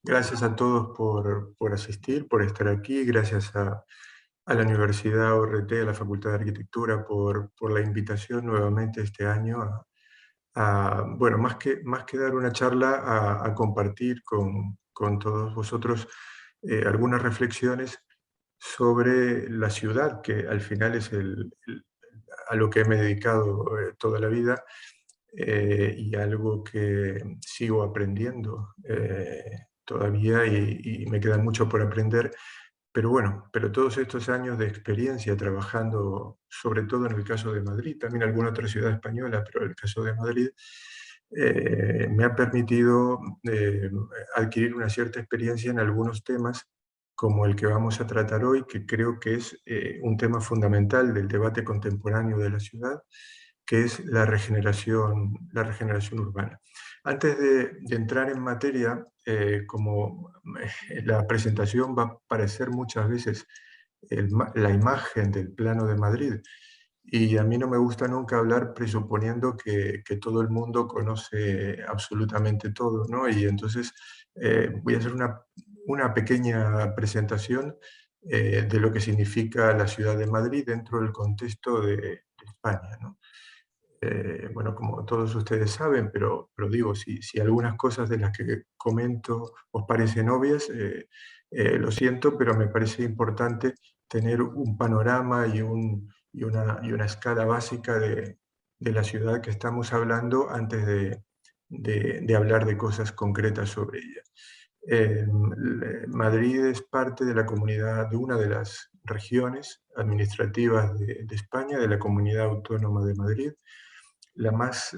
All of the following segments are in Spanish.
Gracias a todos por asistir, por estar aquí. Gracias a la Universidad ORT, a la Facultad de Arquitectura, por la invitación nuevamente este año bueno, más que dar una charla, a compartir con todos vosotros algunas reflexiones sobre la ciudad, que al final es a lo que me he dedicado toda la vida, y algo que sigo aprendiendo todavía y me queda mucho por aprender. Pero bueno, pero todos estos años de experiencia trabajando, sobre todo en el caso de Madrid, también alguna otra ciudad española, pero el caso de Madrid, me ha permitido adquirir una cierta experiencia en algunos temas, como el que vamos a tratar hoy, que creo que es un tema fundamental del debate contemporáneo de la ciudad, que es la regeneración urbana. Antes de entrar en materia, como la presentación va a parecer muchas veces la imagen del plano de Madrid, y a mí no me gusta nunca hablar presuponiendo que todo el mundo conoce absolutamente todo, ¿no? Y entonces voy a hacer una pequeña presentación de lo que significa la ciudad de Madrid dentro del contexto de España, ¿no? Bueno, como todos ustedes saben, pero digo, si algunas cosas de las que comento os parecen obvias, lo siento, pero me parece importante tener un panorama y una escala básica de la ciudad que estamos hablando antes de hablar de cosas concretas sobre ella. Madrid es parte de la comunidad, de una de las regiones administrativas de España, de la Comunidad Autónoma de Madrid, la más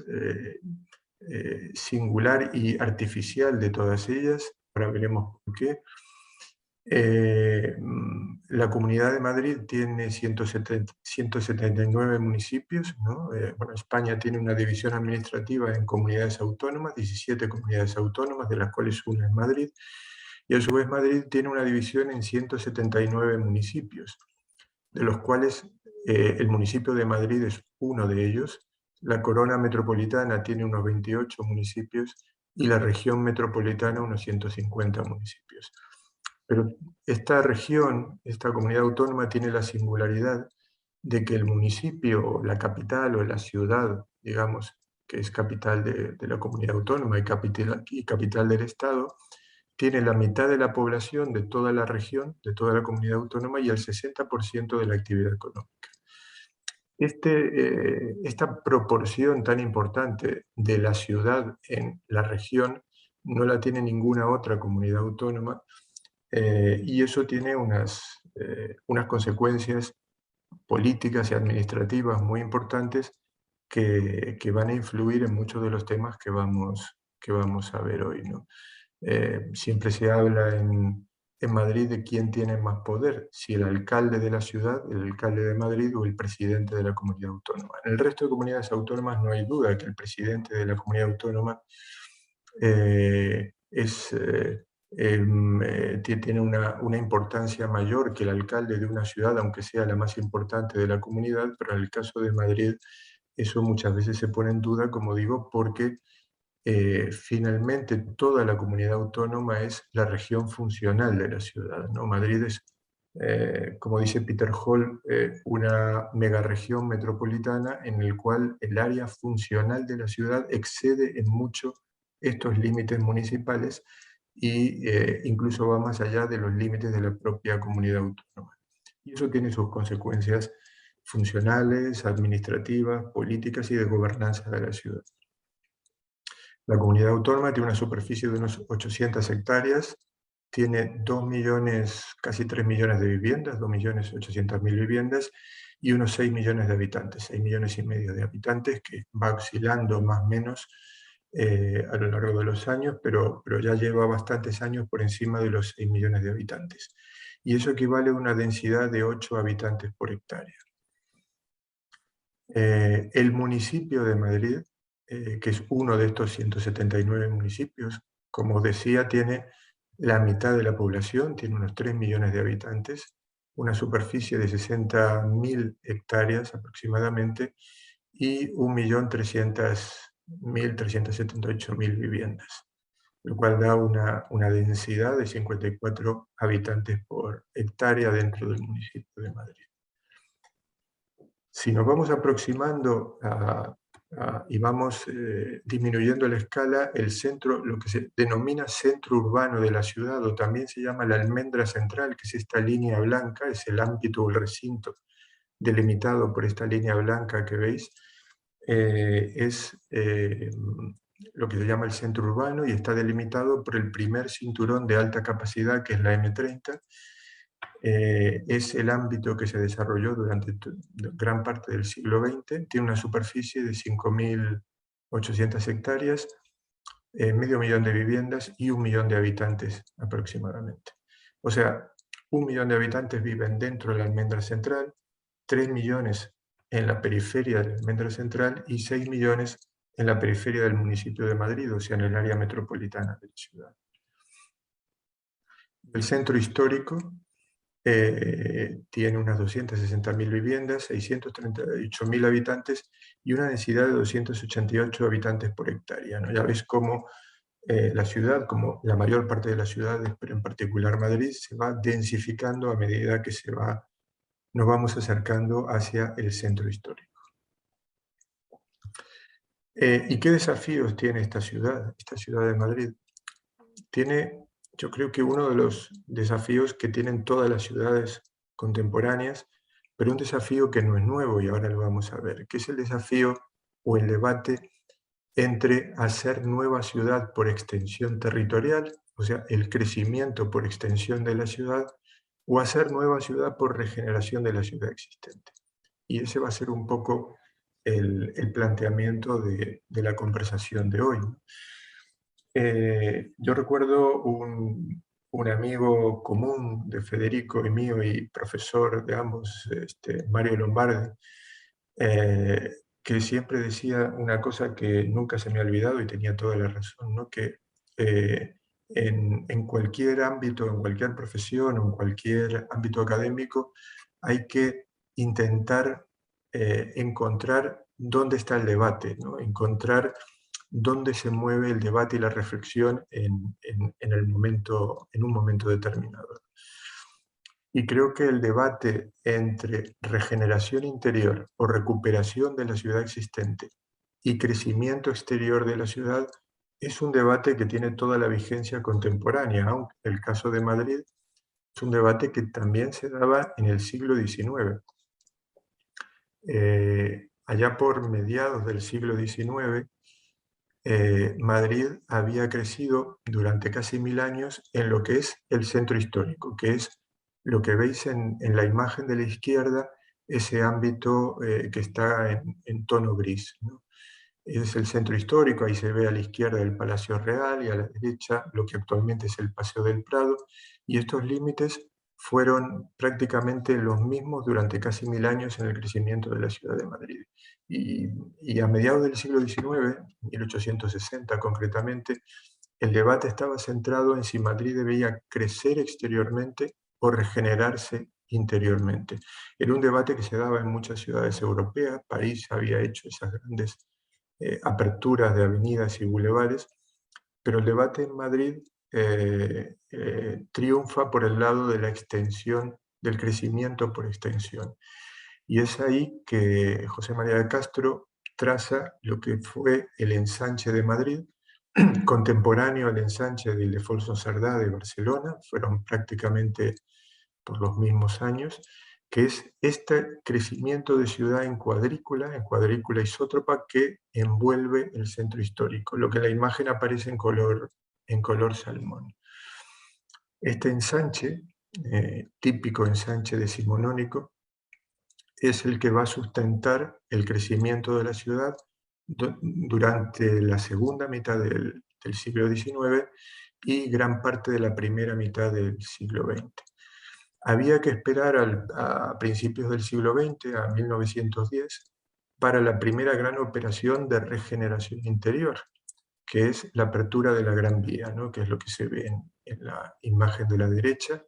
singular y artificial de todas ellas. Ahora veremos por qué. La Comunidad de Madrid tiene 179 municipios, ¿no? Bueno, España tiene una división administrativa en comunidades autónomas, 17 comunidades autónomas, de las cuales una es Madrid, y a su vez Madrid tiene una división en 179 municipios, de los cuales el municipio de Madrid es uno de ellos. La corona metropolitana tiene unos 28 municipios y la región metropolitana unos 150 municipios. Pero esta región, esta comunidad autónoma, tiene la singularidad de que el municipio, la capital o la ciudad, digamos, que es capital de la comunidad autónoma y capital del Estado, tiene la mitad de la población de toda la región, de toda la comunidad autónoma, y el 60% de la actividad económica. Esta proporción tan importante de la ciudad en la región no la tiene ninguna otra comunidad autónoma, y eso tiene unas consecuencias políticas y administrativas muy importantes que van a influir en muchos de los temas que vamos a ver hoy, ¿no? Siempre se habla en Madrid de quién tiene más poder, si el alcalde de la ciudad, el alcalde de Madrid, o el presidente de la comunidad autónoma. En el resto de comunidades autónomas no hay duda que el presidente de la comunidad autónoma tiene una importancia mayor que el alcalde de una ciudad, aunque sea la más importante de la comunidad, pero en el caso de Madrid eso muchas veces se pone en duda, como digo, porque finalmente toda la comunidad autónoma es la región funcional de la ciudad, ¿no? Madrid es, como dice Peter Hall, una megaregión metropolitana en el cual el área funcional de la ciudad excede en mucho estos límites municipales y incluso va más allá de los límites de la propia comunidad autónoma. Y eso tiene sus consecuencias funcionales, administrativas, políticas y de gobernanza de la ciudad. La comunidad autónoma tiene una superficie de unos 800 hectáreas, tiene 2 millones, casi 3 millones de viviendas, 2.800.000 viviendas, y unos 6 millones de habitantes, 6 millones y medio de habitantes, que va oscilando más o menos a lo largo de los años, pero ya lleva bastantes años por encima de los 6 millones de habitantes. Y eso equivale a una densidad de 8 habitantes por hectárea. El municipio de Madrid, que es uno de estos 179 municipios, como os decía, tiene la mitad de la población, tiene unos 3 millones de habitantes, una superficie de 60.000 hectáreas aproximadamente y 1.300.000, 378.000 viviendas. lo cual da una densidad de 54 habitantes por hectárea dentro del municipio de Madrid. Si nos vamos aproximando y vamos disminuyendo la escala, el centro, lo que se denomina centro urbano de la ciudad, o también se llama la almendra central, que es esta línea blanca, es el ámbito o el recinto delimitado por esta línea blanca que veis, es lo que se llama el centro urbano y está delimitado por el primer cinturón de alta capacidad, que es la M30. Es el ámbito que se desarrolló durante gran parte del siglo XX, tiene una superficie de 5.800 hectáreas, medio millón de viviendas y 1 millón de habitantes aproximadamente. O sea, 1 millón de habitantes viven dentro de la almendra central, 3 millones en la periferia de la almendra central y 6 millones en la periferia del municipio de Madrid, o sea, en el área metropolitana de la ciudad. El centro histórico tiene unas 260.000 viviendas, 638.000 habitantes y una densidad de 288 habitantes por hectárea, ¿no? Ya ves cómo la ciudad, como la mayor parte de las ciudades, pero en particular Madrid, se va densificando a medida que nos vamos acercando hacia el centro histórico. ¿Y qué desafíos tiene esta ciudad de Madrid? Tiene, yo creo que uno de los desafíos que tienen todas las ciudades contemporáneas, pero un desafío que no es nuevo y ahora lo vamos a ver, que es el desafío o el debate entre hacer nueva ciudad por extensión territorial, o sea, el crecimiento por extensión de la ciudad, o hacer nueva ciudad por regeneración de la ciudad existente. Y ese va a ser un poco el planteamiento de la conversación de hoy, ¿no? Yo recuerdo un amigo común de Federico y mío y profesor de ambos, Mario Lombardi, que siempre decía una cosa que nunca se me ha olvidado y tenía toda la razón, ¿no? Que en cualquier ámbito, en cualquier profesión o en cualquier ámbito académico, hay que intentar encontrar dónde está el debate, ¿no? Encontrar dónde se mueve el debate y la reflexión en un momento determinado. Y creo que el debate entre regeneración interior o recuperación de la ciudad existente y crecimiento exterior de la ciudad es un debate que tiene toda la vigencia contemporánea, aunque el caso de Madrid es un debate que también se daba en el siglo XIX. Allá por mediados del siglo XIX, Madrid había crecido durante casi 1000 años en lo que es el centro histórico, que es lo que veis en la imagen de la izquierda, ese ámbito que está en tono gris, ¿no? Es el centro histórico, ahí se ve a la izquierda el Palacio Real y a la derecha lo que actualmente es el Paseo del Prado, y estos límites fueron prácticamente los mismos durante casi 1000 años en el crecimiento de la ciudad de Madrid. Y a mediados del siglo XIX, 1860 concretamente, el debate estaba centrado en si Madrid debía crecer exteriormente o regenerarse interiormente. Era un debate que se daba en muchas ciudades europeas. París había hecho esas grandes aperturas de avenidas y bulevares, pero el debate en Madrid triunfa por el lado de la extensión, del crecimiento por extensión. Y es ahí que José María de Castro traza lo que fue el ensanche de Madrid, contemporáneo al ensanche de Ildefonso Cerdá de Barcelona, fueron prácticamente por los mismos años, que es este crecimiento de ciudad en cuadrícula isótropa que envuelve el centro histórico, lo que en la imagen aparece en color salmón. Este ensanche, típico ensanche decimonónico, es el que va a sustentar el crecimiento de la ciudad durante la segunda mitad del siglo XIX y gran parte de la primera mitad del siglo XX. Había que esperar a principios del siglo XX, a 1910, para la primera gran operación de regeneración interior, que es la apertura de la Gran Vía, ¿no? Que es lo que se ve en la imagen de la derecha,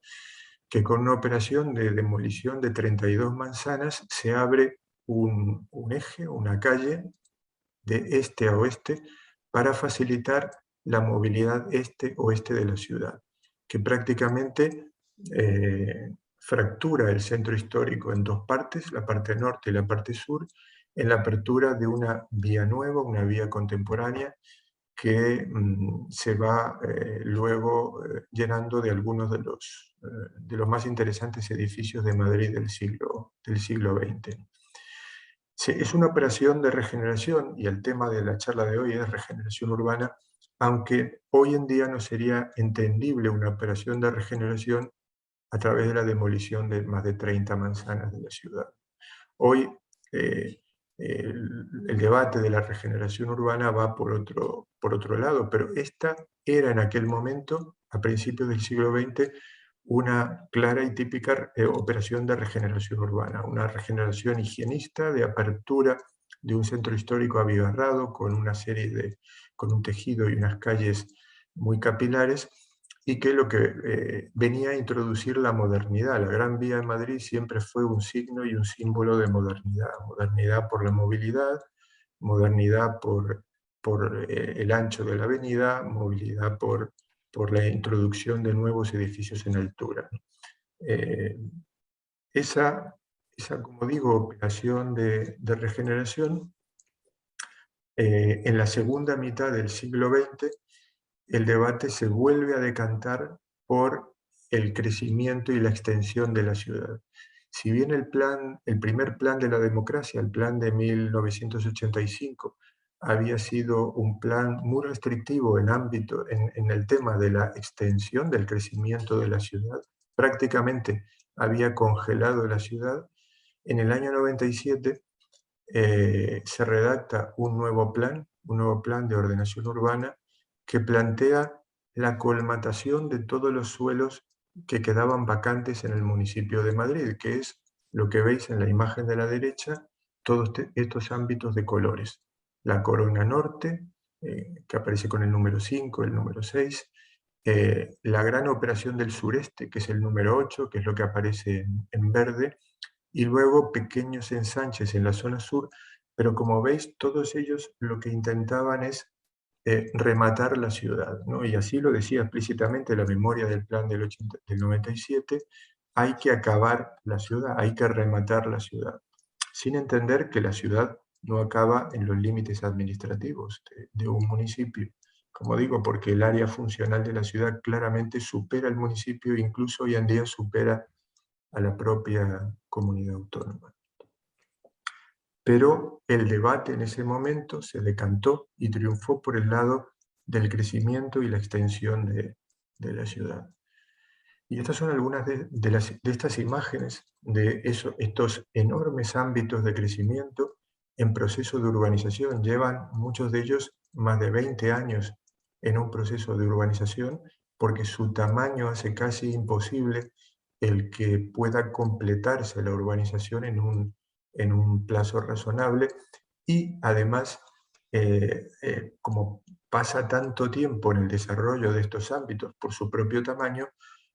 que con una operación de demolición de 32 manzanas se abre un eje, una calle, de este a oeste, para facilitar la movilidad este-oeste de la ciudad, que prácticamente fractura el centro histórico en dos partes, la parte norte y la parte sur, en la apertura de una vía nueva, una vía contemporánea, que se va luego llenando de algunos de los más interesantes edificios de Madrid del siglo XX. Sí, es una operación de regeneración, y el tema de la charla de hoy es regeneración urbana, aunque hoy en día no sería entendible una operación de regeneración a través de la demolición de más de 30 manzanas de la ciudad. Hoy eh, el debate de la regeneración urbana va por otro lado, pero esta era en aquel momento, a principios del siglo XX, una clara y típica operación de regeneración urbana, una regeneración higienista de apertura de un centro histórico abigarrado con con un tejido y unas calles muy capilares, y que lo que venía a introducir la modernidad. La Gran Vía de Madrid siempre fue un signo y un símbolo de modernidad. Modernidad por la movilidad, modernidad por el ancho de la avenida, movilidad por la introducción de nuevos edificios en altura. Eh, esa, como digo, operación de regeneración, en la segunda mitad del siglo XX, el debate se vuelve a decantar por el crecimiento y la extensión de la ciudad. Si bien el primer plan de la democracia, el plan de 1985, había sido un plan muy restrictivo en el tema de la extensión del crecimiento de la ciudad, prácticamente había congelado la ciudad. En el año 97 se redacta un nuevo plan de ordenación urbana que plantea la colmatación de todos los suelos que quedaban vacantes en el municipio de Madrid, que es lo que veis en la imagen de la derecha, todos estos ámbitos de colores. La corona norte, que aparece con el número 5, el número 6, la gran operación del sureste, que es el número 8, que es lo que aparece en verde, y luego pequeños ensanches en la zona sur, pero como veis, todos ellos lo que intentaban es rematar la ciudad, ¿no? Y así lo decía explícitamente la memoria del plan del 97, hay que acabar la ciudad, hay que rematar la ciudad, sin entender que la ciudad no acaba en los límites administrativos de un municipio. Como digo, porque el área funcional de la ciudad claramente supera el municipio, incluso hoy en día supera a la propia comunidad autónoma. Pero el debate en ese momento se decantó y triunfó por el lado del crecimiento y la extensión de la ciudad. Y estas son algunas de estas imágenes de estos enormes ámbitos de crecimiento en proceso de urbanización. Llevan muchos de ellos más de 20 años en un proceso de urbanización, porque su tamaño hace casi imposible el que pueda completarse la urbanización en un plazo razonable. Y además, como pasa tanto tiempo en el desarrollo de estos ámbitos por su propio tamaño,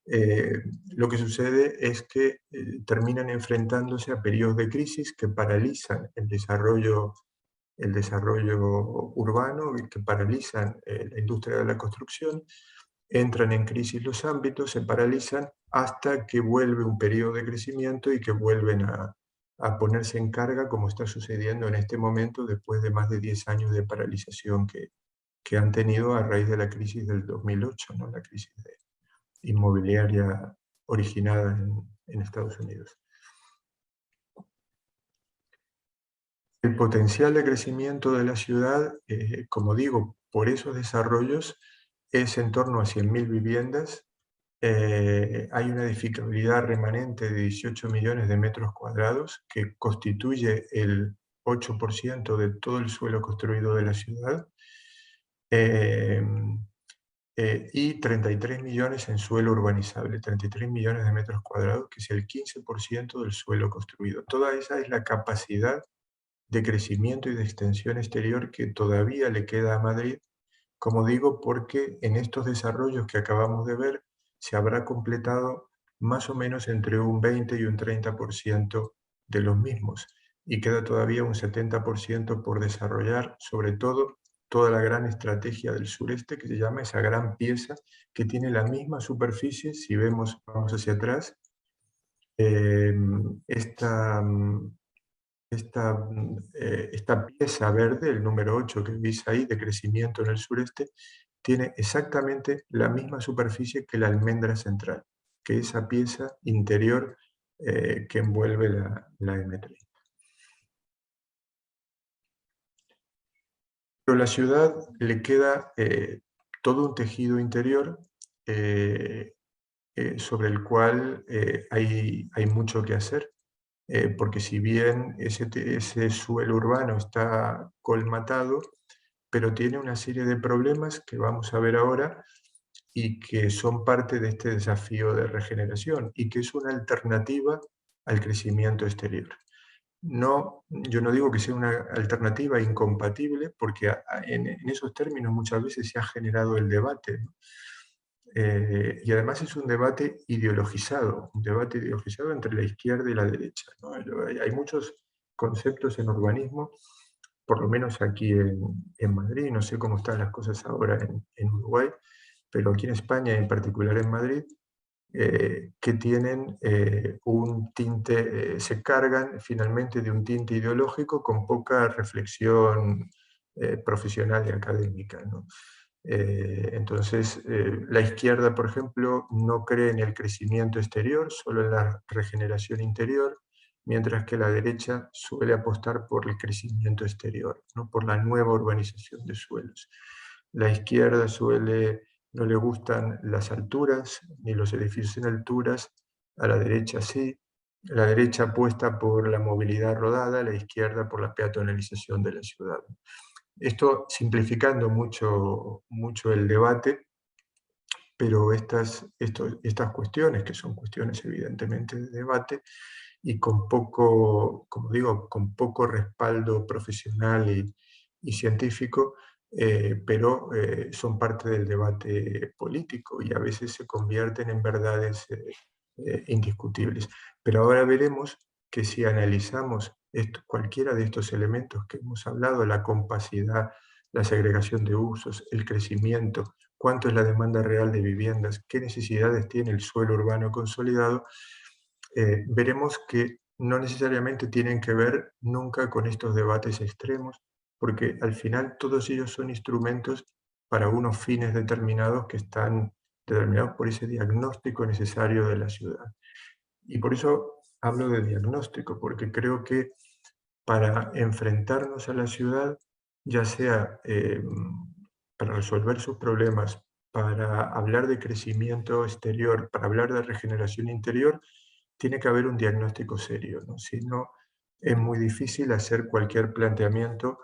lo que sucede es que terminan enfrentándose a periodos de crisis que paralizan el desarrollo urbano, y que paralizan la industria de la construcción. Entran en crisis los ámbitos, se paralizan hasta que vuelve un periodo de crecimiento y que vuelven a ponerse en carga, como está sucediendo en este momento, después de más de 10 años de paralización que han tenido a raíz de la crisis del 2008, ¿no? La crisis inmobiliaria originada en Estados Unidos. El potencial de crecimiento de la ciudad, como digo, por esos desarrollos, es en torno a 100.000 viviendas. Hay una edificabilidad remanente de 18 millones de metros cuadrados, que constituye el 8% de todo el suelo construido de la ciudad, y 33 millones en suelo urbanizable, 33 millones de metros cuadrados, que es el 15% del suelo construido. Toda esa es la capacidad de crecimiento y de extensión exterior que todavía le queda a Madrid, como digo, porque en estos desarrollos que acabamos de ver se habrá completado más o menos entre un 20 y un 30% de los mismos, y queda todavía un 70% por desarrollar, sobre todo toda la gran estrategia del sureste, que se llama esa gran pieza, que tiene la misma superficie, si vemos, vamos hacia atrás, eh, esta, esta pieza verde, el número 8 que veis ahí, de crecimiento en el sureste, tiene exactamente la misma superficie que la almendra central, que esa pieza interior que envuelve la M30. Pero a la ciudad le queda todo un tejido interior eh, sobre el cual hay mucho que hacer, porque si bien ese suelo urbano está colmatado, pero tiene una serie de problemas que vamos a ver ahora y que son parte de este desafío de regeneración y que es una alternativa al crecimiento exterior. No, yo no digo que sea una alternativa incompatible, porque en esos términos muchas veces se ha generado el debate, ¿no? Y además es un debate ideologizado entre la izquierda y la derecha, ¿no? Hay muchos conceptos en urbanismo, por lo menos aquí en Madrid, no sé cómo están las cosas ahora en Uruguay, pero aquí en España, en particular en Madrid, que tienen un tinte, se cargan finalmente de un tinte ideológico con poca reflexión profesional y académica, ¿no? Entonces, la izquierda, por ejemplo, no cree en el crecimiento exterior, solo en la regeneración interior, mientras que la derecha suele apostar por el crecimiento exterior, ¿no? Por la nueva urbanización de suelos. La izquierda no le gustan las alturas, ni los edificios en alturas, a la derecha sí. La derecha apuesta por la movilidad rodada, la izquierda por la peatonalización de la ciudad. Esto simplificando mucho el debate, pero estas cuestiones, que son cuestiones evidentemente de debate, y con poco, como digo, con poco respaldo profesional y científico, pero son parte del debate político y a veces se convierten en verdades indiscutibles. Pero ahora veremos que si analizamos cualquiera de estos elementos que hemos hablado, la compacidad, la segregación de usos, el crecimiento, cuánto es la demanda real de viviendas, qué necesidades tiene el suelo urbano consolidado, veremos que no necesariamente tienen que ver nunca con estos debates extremos, porque al final todos ellos son instrumentos para unos fines determinados que están determinados por ese diagnóstico necesario de la ciudad. Y por eso hablo de diagnóstico, porque creo que para enfrentarnos a la ciudad, ya sea para resolver sus problemas, para hablar de crecimiento exterior, para hablar de regeneración interior, tiene que haber un diagnóstico serio, ¿no? Si no, es muy difícil hacer cualquier planteamiento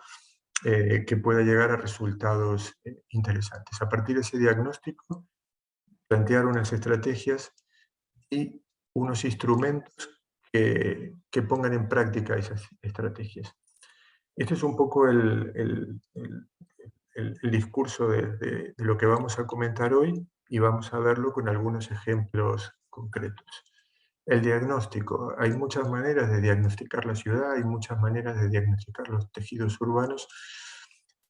que pueda llegar a resultados interesantes. A partir de ese diagnóstico, plantear unas estrategias y unos instrumentos que pongan en práctica esas estrategias. Este es un poco el discurso de lo que vamos a comentar hoy y vamos a verlo con algunos ejemplos concretos. El diagnóstico. Hay muchas maneras de diagnosticar la ciudad, hay muchas maneras de diagnosticar los tejidos urbanos.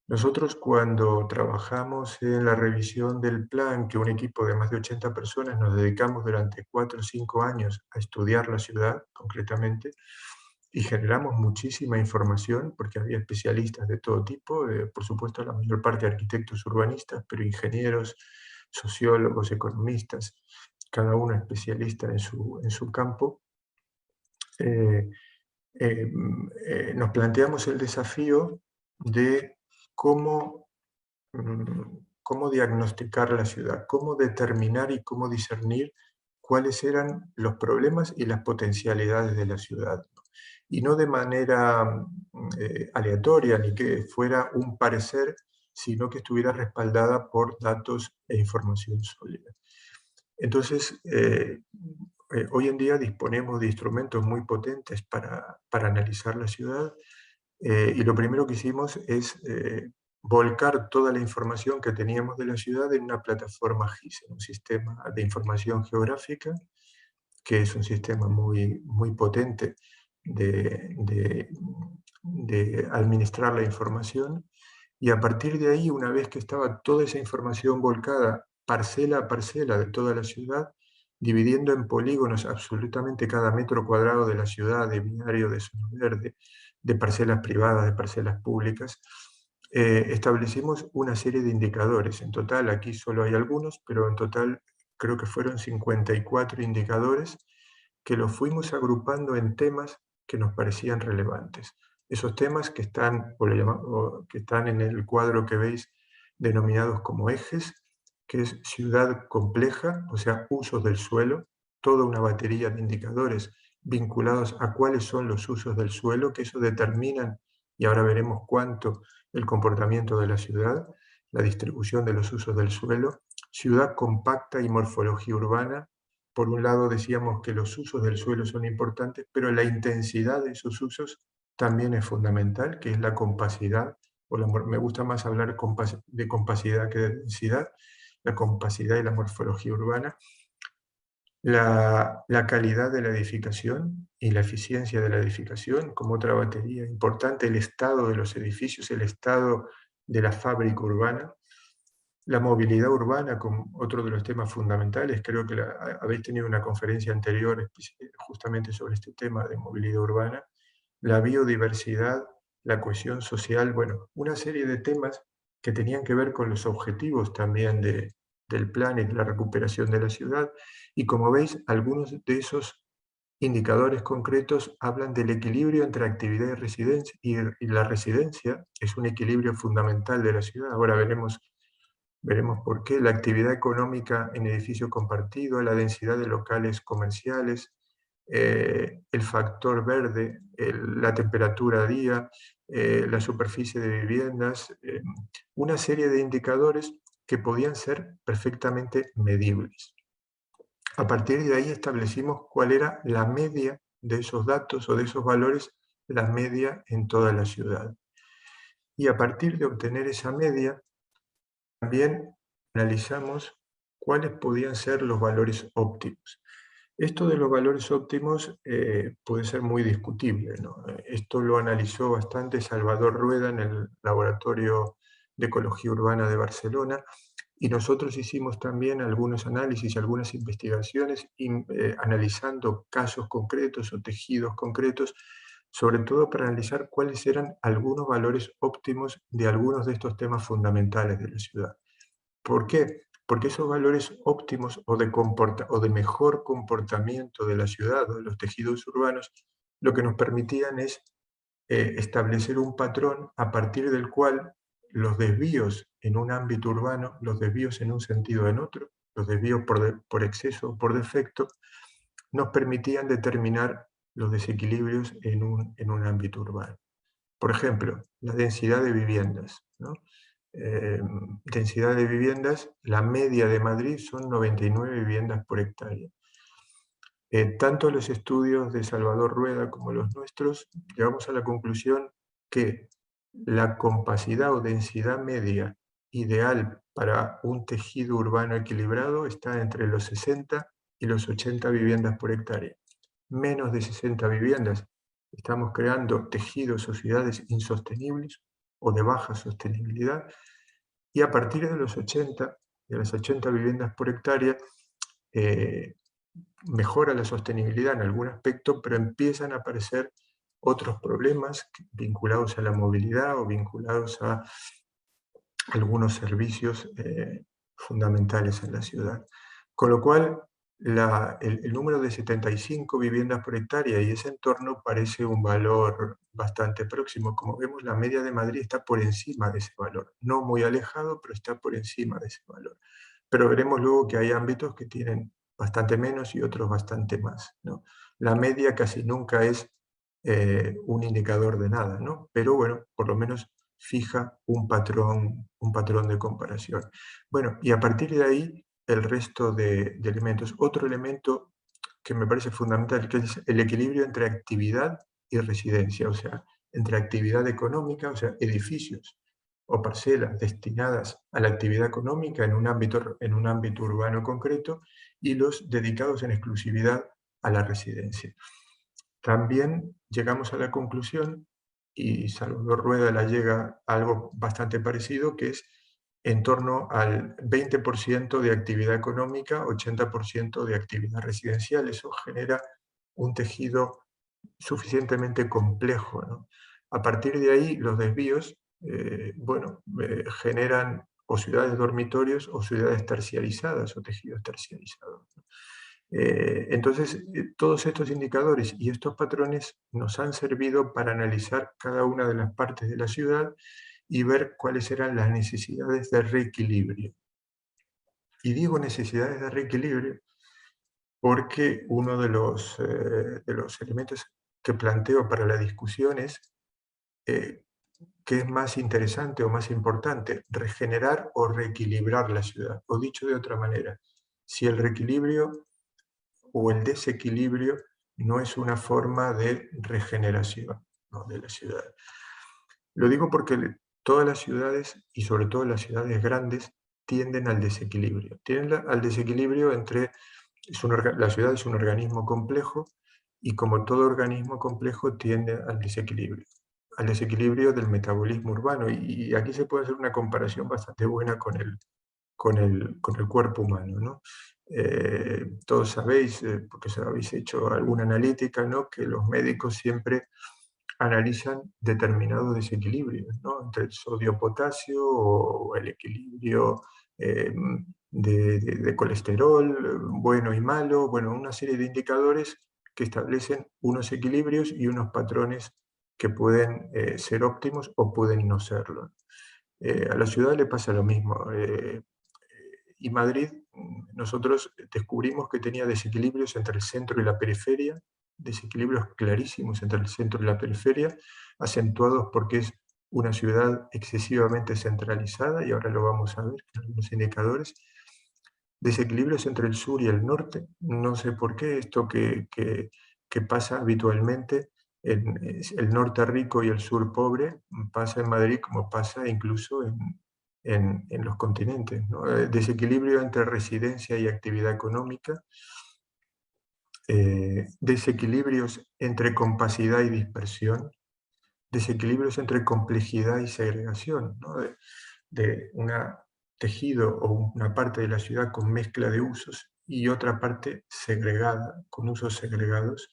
Nosotros cuando trabajamos en la revisión del plan, que un equipo de más de 80 personas nos dedicamos durante 4 o 5 años a estudiar la ciudad concretamente, y generamos muchísima información porque había especialistas de todo tipo, por supuesto la mayor parte arquitectos urbanistas, pero ingenieros, sociólogos, economistas, cada uno especialista en su campo. Eh, Nos planteamos el desafío de cómo, cómo diagnosticar la ciudad, cómo determinar y cómo discernir cuáles eran los problemas y las potencialidades de la ciudad, ¿no? Y no de manera aleatoria ni que fuera un parecer, sino que estuviera respaldada por datos e información sólida. Entonces, hoy en día disponemos de instrumentos muy potentes para analizar la ciudad, y lo primero que hicimos es volcar toda la información que teníamos de la ciudad en una plataforma GIS, en un sistema de información geográfica, que es un sistema muy potente de administrar la información. Y a partir de ahí, una vez que estaba toda esa información volcada parcela a parcela de toda la ciudad, dividiendo en polígonos absolutamente cada metro cuadrado de la ciudad, de binario, de zona verde, de parcelas privadas, de parcelas públicas, establecimos una serie de indicadores. En total, aquí solo hay algunos, pero en total creo que fueron 54 indicadores que los fuimos agrupando en temas que nos parecían relevantes. Esos temas que están, o que están en el cuadro que veis denominados como ejes, que es ciudad compleja, o sea, usos del suelo, toda una batería de indicadores vinculados a cuáles son los usos del suelo, que eso determinan, y ahora veremos cuánto, el comportamiento de la ciudad, la distribución de los usos del suelo, ciudad compacta y morfología urbana. Por un lado decíamos que los usos del suelo son importantes, pero la intensidad de esos usos también es fundamental, que es la compacidad, me gusta más hablar de compacidad que de densidad, la compacidad y la morfología urbana, la calidad de la edificación y la eficiencia de la edificación, como otra batería importante, el estado de los edificios, el estado de la fábrica urbana, la movilidad urbana, como otro de los temas fundamentales. Creo que habéis tenido una conferencia anterior justamente sobre este tema de movilidad urbana, la biodiversidad, la cohesión social, bueno, una serie de temas que tenían que ver con los objetivos también del plan y de la recuperación de la ciudad. Y como veis, algunos de esos indicadores concretos hablan del equilibrio entre actividad y residencia, y la residencia es un equilibrio fundamental de la ciudad. Ahora veremos por qué. La actividad económica en edificio compartido, la densidad de locales comerciales, el factor verde, la temperatura día, la superficie de viviendas, una serie de indicadores que podían ser perfectamente medibles. A partir de ahí establecimos cuál era la media de esos datos o de esos valores, la media en toda la ciudad. Y a partir de obtener esa media, también analizamos cuáles podían ser los valores óptimos. Esto de los valores óptimos puede ser muy discutible, ¿no? Esto lo analizó bastante Salvador Rueda en el Laboratorio de Ecología Urbana de Barcelona, y nosotros hicimos también algunos análisis y algunas investigaciones analizando casos concretos o tejidos concretos, sobre todo para analizar cuáles eran algunos valores óptimos de algunos de estos temas fundamentales de la ciudad. ¿Por qué? Porque esos valores óptimos o de mejor comportamiento de la ciudad o de los tejidos urbanos, lo que nos permitían es establecer un patrón a partir del cual los desvíos en un ámbito urbano, los desvíos en un sentido o en otro, los desvíos por exceso o por defecto, nos permitían determinar los desequilibrios en un ámbito urbano. Por ejemplo, la densidad de viviendas, ¿no? Densidad de viviendas, la media de Madrid son 99 viviendas por hectárea. Tanto los estudios de Salvador Rueda como los nuestros, llegamos a la conclusión que la compacidad o densidad media ideal para un tejido urbano equilibrado está entre los 60 y los 80 viviendas por hectárea. Menos de 60 viviendas, estamos creando tejidos o ciudades insostenibles o de baja sostenibilidad, y a partir de los 80, de las 80 viviendas por hectárea, eh, mejora la sostenibilidad en algún aspecto, pero empiezan a aparecer otros problemas vinculados a la movilidad o vinculados a algunos servicios fundamentales en la ciudad. Con lo cual, el número de 75 viviendas por hectárea y ese entorno parece un valor bastante próximo. Como vemos, la media de Madrid está por encima de ese valor. No muy alejado, pero está por encima de ese valor. Pero veremos luego que hay ámbitos que tienen bastante menos y otros bastante más, ¿no? La media casi nunca es un indicador de nada, ¿no? Pero bueno, por lo menos fija un patrón de comparación. Bueno, y a partir de ahí, el resto de elementos. Otro elemento que me parece fundamental, que es el equilibrio entre actividad y residencia, o sea, entre actividad económica, o sea, edificios o parcelas destinadas a la actividad económica en un ámbito urbano concreto, y los dedicados en exclusividad a la residencia. También llegamos a la conclusión y Salvador Rueda la llega a algo bastante parecido, que es en torno al 20% de actividad económica, 80% de actividad residencial. Eso genera un tejido suficientemente complejo, ¿no? A partir de ahí, los desvíos, generan o ciudades dormitorios o ciudades terciarizadas o tejidos terciarizados. Entonces, todos estos indicadores y estos patrones nos han servido para analizar cada una de las partes de la ciudad y ver cuáles eran las necesidades de reequilibrio. Y digo necesidades de reequilibrio porque uno de los elementos que planteo para la discusión es eh, qué es más interesante o más importante, regenerar o reequilibrar la ciudad. O dicho de otra manera, si el reequilibrio o el desequilibrio no es una forma de regeneración, ¿no?, de la ciudad. Lo digo porque todas las ciudades, y sobre todo las ciudades grandes, tienden al desequilibrio. Tienden al desequilibrio entre la ciudad es un organismo complejo y como todo organismo complejo tiende al desequilibrio del metabolismo urbano. Y aquí se puede hacer una comparación bastante buena con el cuerpo humano, ¿no? Todos sabéis, porque habéis hecho alguna analítica, ¿no?, que los médicos siempre analizan determinados desequilibrios, ¿no?, entre el sodio-potasio o el equilibrio de colesterol, bueno y malo, bueno, una serie de indicadores que establecen unos equilibrios y unos patrones que pueden ser óptimos o pueden no serlo. A la ciudad le pasa lo mismo. Y Madrid, nosotros descubrimos que tenía desequilibrios entre el centro y la periferia, desequilibrios clarísimos entre el centro y la periferia, acentuados porque es una ciudad excesivamente centralizada, y ahora lo vamos a ver en algunos indicadores, desequilibrios entre el sur y el norte. No sé por qué esto que pasa habitualmente en el norte rico y el sur pobre, pasa en Madrid como pasa incluso en los continentes, ¿no? Desequilibrio entre residencia y actividad económica, desequilibrios entre compacidad y dispersión, desequilibrios entre complejidad y segregación, ¿no? De un tejido o una parte de la ciudad con mezcla de usos y otra parte segregada, con usos segregados,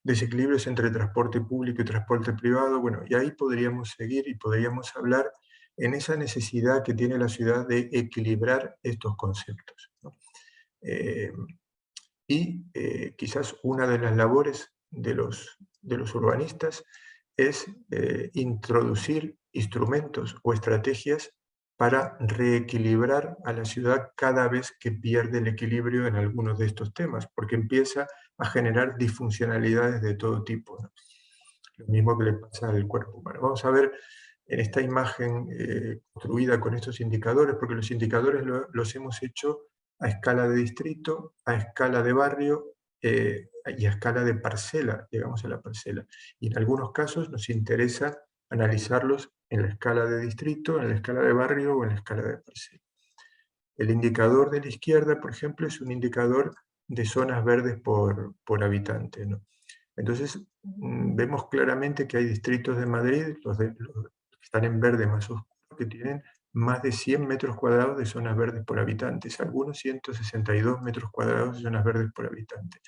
desequilibrios entre transporte público y transporte privado, bueno, y ahí podríamos seguir y podríamos hablar en esa necesidad que tiene la ciudad de equilibrar estos conceptos, ¿no? Eh, quizás una de las labores de los urbanistas es introducir instrumentos o estrategias para reequilibrar a la ciudad cada vez que pierde el equilibrio en algunos de estos temas, porque empieza a generar disfuncionalidades de todo tipo, ¿no? Lo mismo que le pasa al cuerpo humano. Vamos a ver en esta imagen construida con estos indicadores, porque los indicadores los hemos hecho a escala de distrito, a escala de barrio y a escala de parcela, llegamos a la parcela. Y en algunos casos nos interesa analizarlos en la escala de distrito, en la escala de barrio o en la escala de parcela. El indicador de la izquierda, por ejemplo, es un indicador de zonas verdes por habitante, ¿no? Entonces, vemos claramente que hay distritos de Madrid, los que están en verde más oscuro, que tienen más de 100 metros cuadrados de zonas verdes por habitantes, algunos 162 metros cuadrados de zonas verdes por habitante.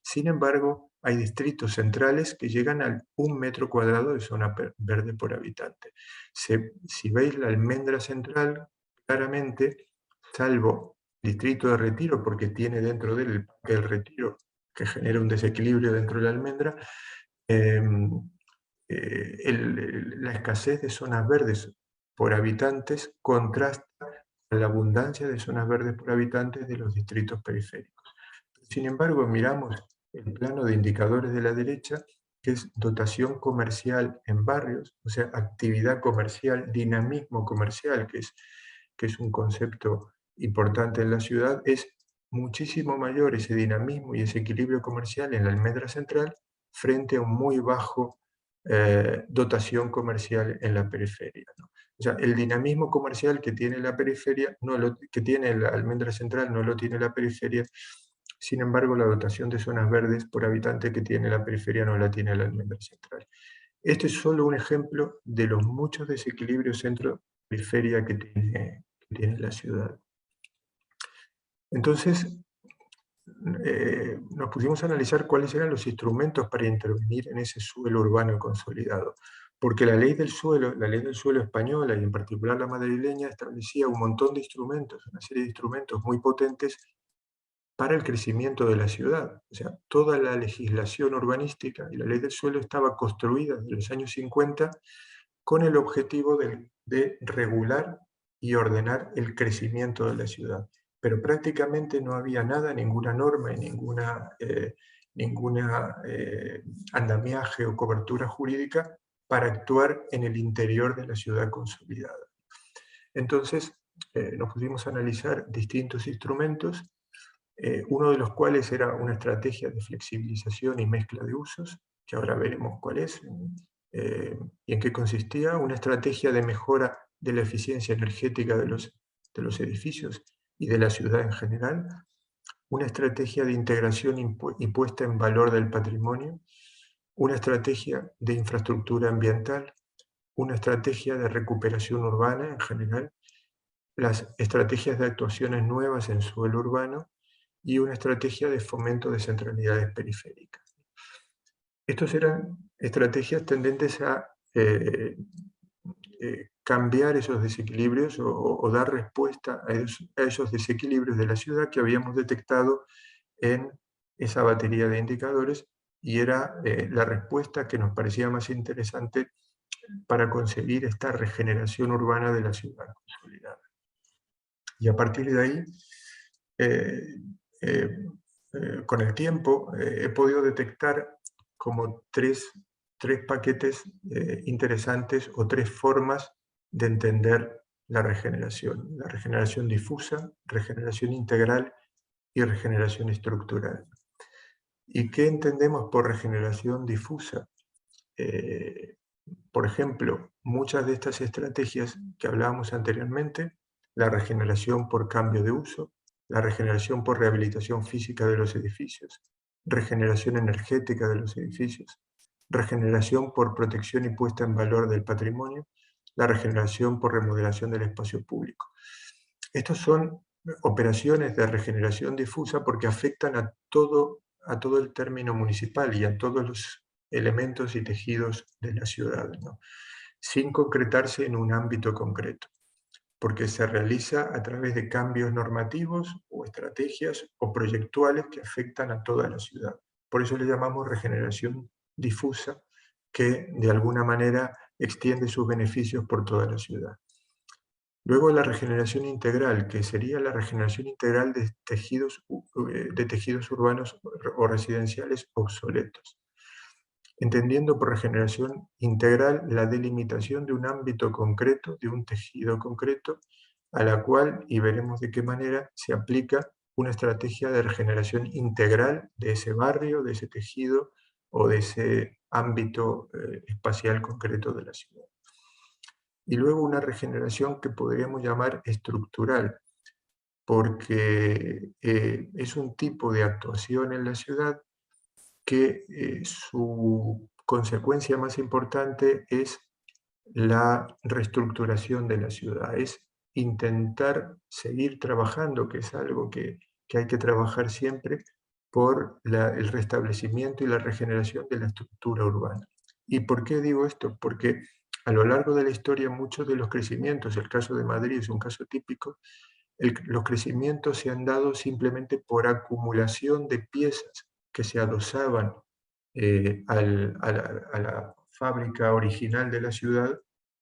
Sin embargo, hay distritos centrales que llegan al 1 metro cuadrado de zona verde por habitante. Si veis la almendra central, claramente, salvo distrito de Retiro, porque tiene dentro de él el Parque del Retiro, que genera un desequilibrio dentro de la almendra, la escasez de zonas verdes por habitantes contrasta con la abundancia de zonas verdes por habitantes de los distritos periféricos. Sin embargo, miramos el plano de indicadores de la derecha, que es dotación comercial en barrios, o sea, actividad comercial, dinamismo comercial, que es un concepto importante en la ciudad, es muchísimo mayor ese dinamismo y ese equilibrio comercial en la almendra central frente a un muy bajo dotación comercial en la periferia, ¿no? O sea, el dinamismo comercial que tiene la periferia, que tiene la almendra central, no lo tiene la periferia. Sin embargo, la dotación de zonas verdes por habitante que tiene la periferia no la tiene la almendra central. Este es solo un ejemplo de los muchos desequilibrios centro-periferia que tiene la ciudad. Entonces, nos pusimos a analizar cuáles eran los instrumentos para intervenir en ese suelo urbano consolidado. Porque la ley del suelo española y en particular la madrileña establecía un montón de instrumentos, una serie de instrumentos muy potentes para el crecimiento de la ciudad. O sea, toda la legislación urbanística y la ley del suelo estaba construida desde los años 50 con el objetivo de regular y ordenar el crecimiento de la ciudad. Pero prácticamente no había nada, ninguna norma y ninguna andamiaje o cobertura jurídica para actuar en el interior de la ciudad consolidada. Entonces, nos pusimos a analizar distintos instrumentos, uno de los cuales era una estrategia de flexibilización y mezcla de usos, que ahora veremos cuál es, y en qué consistía, una estrategia de mejora de la eficiencia energética de los edificios y de la ciudad en general, una estrategia de integración y puesta en valor del patrimonio, una estrategia de infraestructura ambiental, una estrategia de recuperación urbana en general, las estrategias de actuaciones nuevas en suelo urbano y una estrategia de fomento de centralidades periféricas. Estos eran estrategias tendentes a cambiar esos desequilibrios o dar respuesta a esos desequilibrios de la ciudad que habíamos detectado en esa batería de indicadores, y era la respuesta que nos parecía más interesante para conseguir esta regeneración urbana de la ciudad consolidada. Y a partir de ahí, eh, eh, con el tiempo, he podido detectar como tres paquetes interesantes o tres formas de entender la regeneración difusa, regeneración integral y regeneración estructural. ¿Y qué entendemos por regeneración difusa? Por ejemplo, muchas de estas estrategias que hablábamos anteriormente, la regeneración por cambio de uso, la regeneración por rehabilitación física de los edificios, regeneración energética de los edificios, regeneración por protección y puesta en valor del patrimonio, la regeneración por remodelación del espacio público. Estas son operaciones de regeneración difusa porque afectan a todo el término municipal y a todos los elementos y tejidos de la ciudad, ¿no? Sin concretarse en un ámbito concreto, porque se realiza a través de cambios normativos o estrategias o proyectuales que afectan a toda la ciudad. Por eso le llamamos regeneración difusa, que de alguna manera extiende sus beneficios por toda la ciudad. Luego la regeneración integral, que sería la regeneración integral de tejidos urbanos o residenciales obsoletos. Entendiendo por regeneración integral la delimitación de un ámbito concreto, de un tejido concreto, a la cual, y veremos de qué manera, se aplica una estrategia de regeneración integral de ese barrio, de ese tejido o de ese ámbito espacial concreto de la ciudad. Y luego una regeneración que podríamos llamar estructural, porque es un tipo de actuación en la ciudad que su consecuencia más importante es la reestructuración de la ciudad, es intentar seguir trabajando, que es algo que hay que trabajar siempre, por el restablecimiento y la regeneración de la estructura urbana. ¿Y por qué digo esto? Porque a lo largo de la historia muchos de los crecimientos, el caso de Madrid es un caso típico, los crecimientos se han dado simplemente por acumulación de piezas que se adosaban a la fábrica original de la ciudad,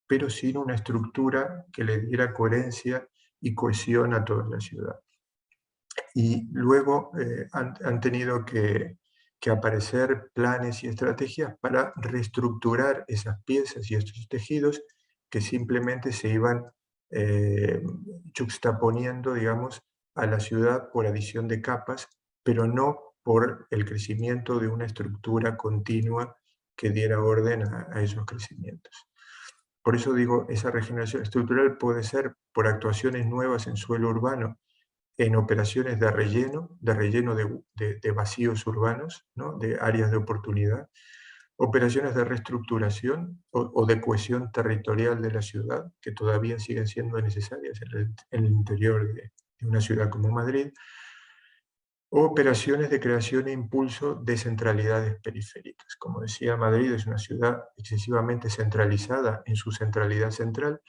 pero sin una estructura que le diera coherencia y cohesión a toda la ciudad. Y luego han tenido que aparecer planes y estrategias para reestructurar esas piezas y estos tejidos que simplemente se iban juxtaponiendo, digamos, a la ciudad por adición de capas, pero no por el crecimiento de una estructura continua que diera orden a esos crecimientos. Por eso digo, esa regeneración estructural puede ser por actuaciones nuevas en suelo urbano, en operaciones de relleno de vacíos urbanos, ¿no? De áreas de oportunidad, operaciones de reestructuración o de cohesión territorial de la ciudad, que todavía siguen siendo necesarias en el interior de una ciudad como Madrid, o operaciones de creación e impulso de centralidades periféricas. Como decía, Madrid es una ciudad excesivamente centralizada en su centralidad central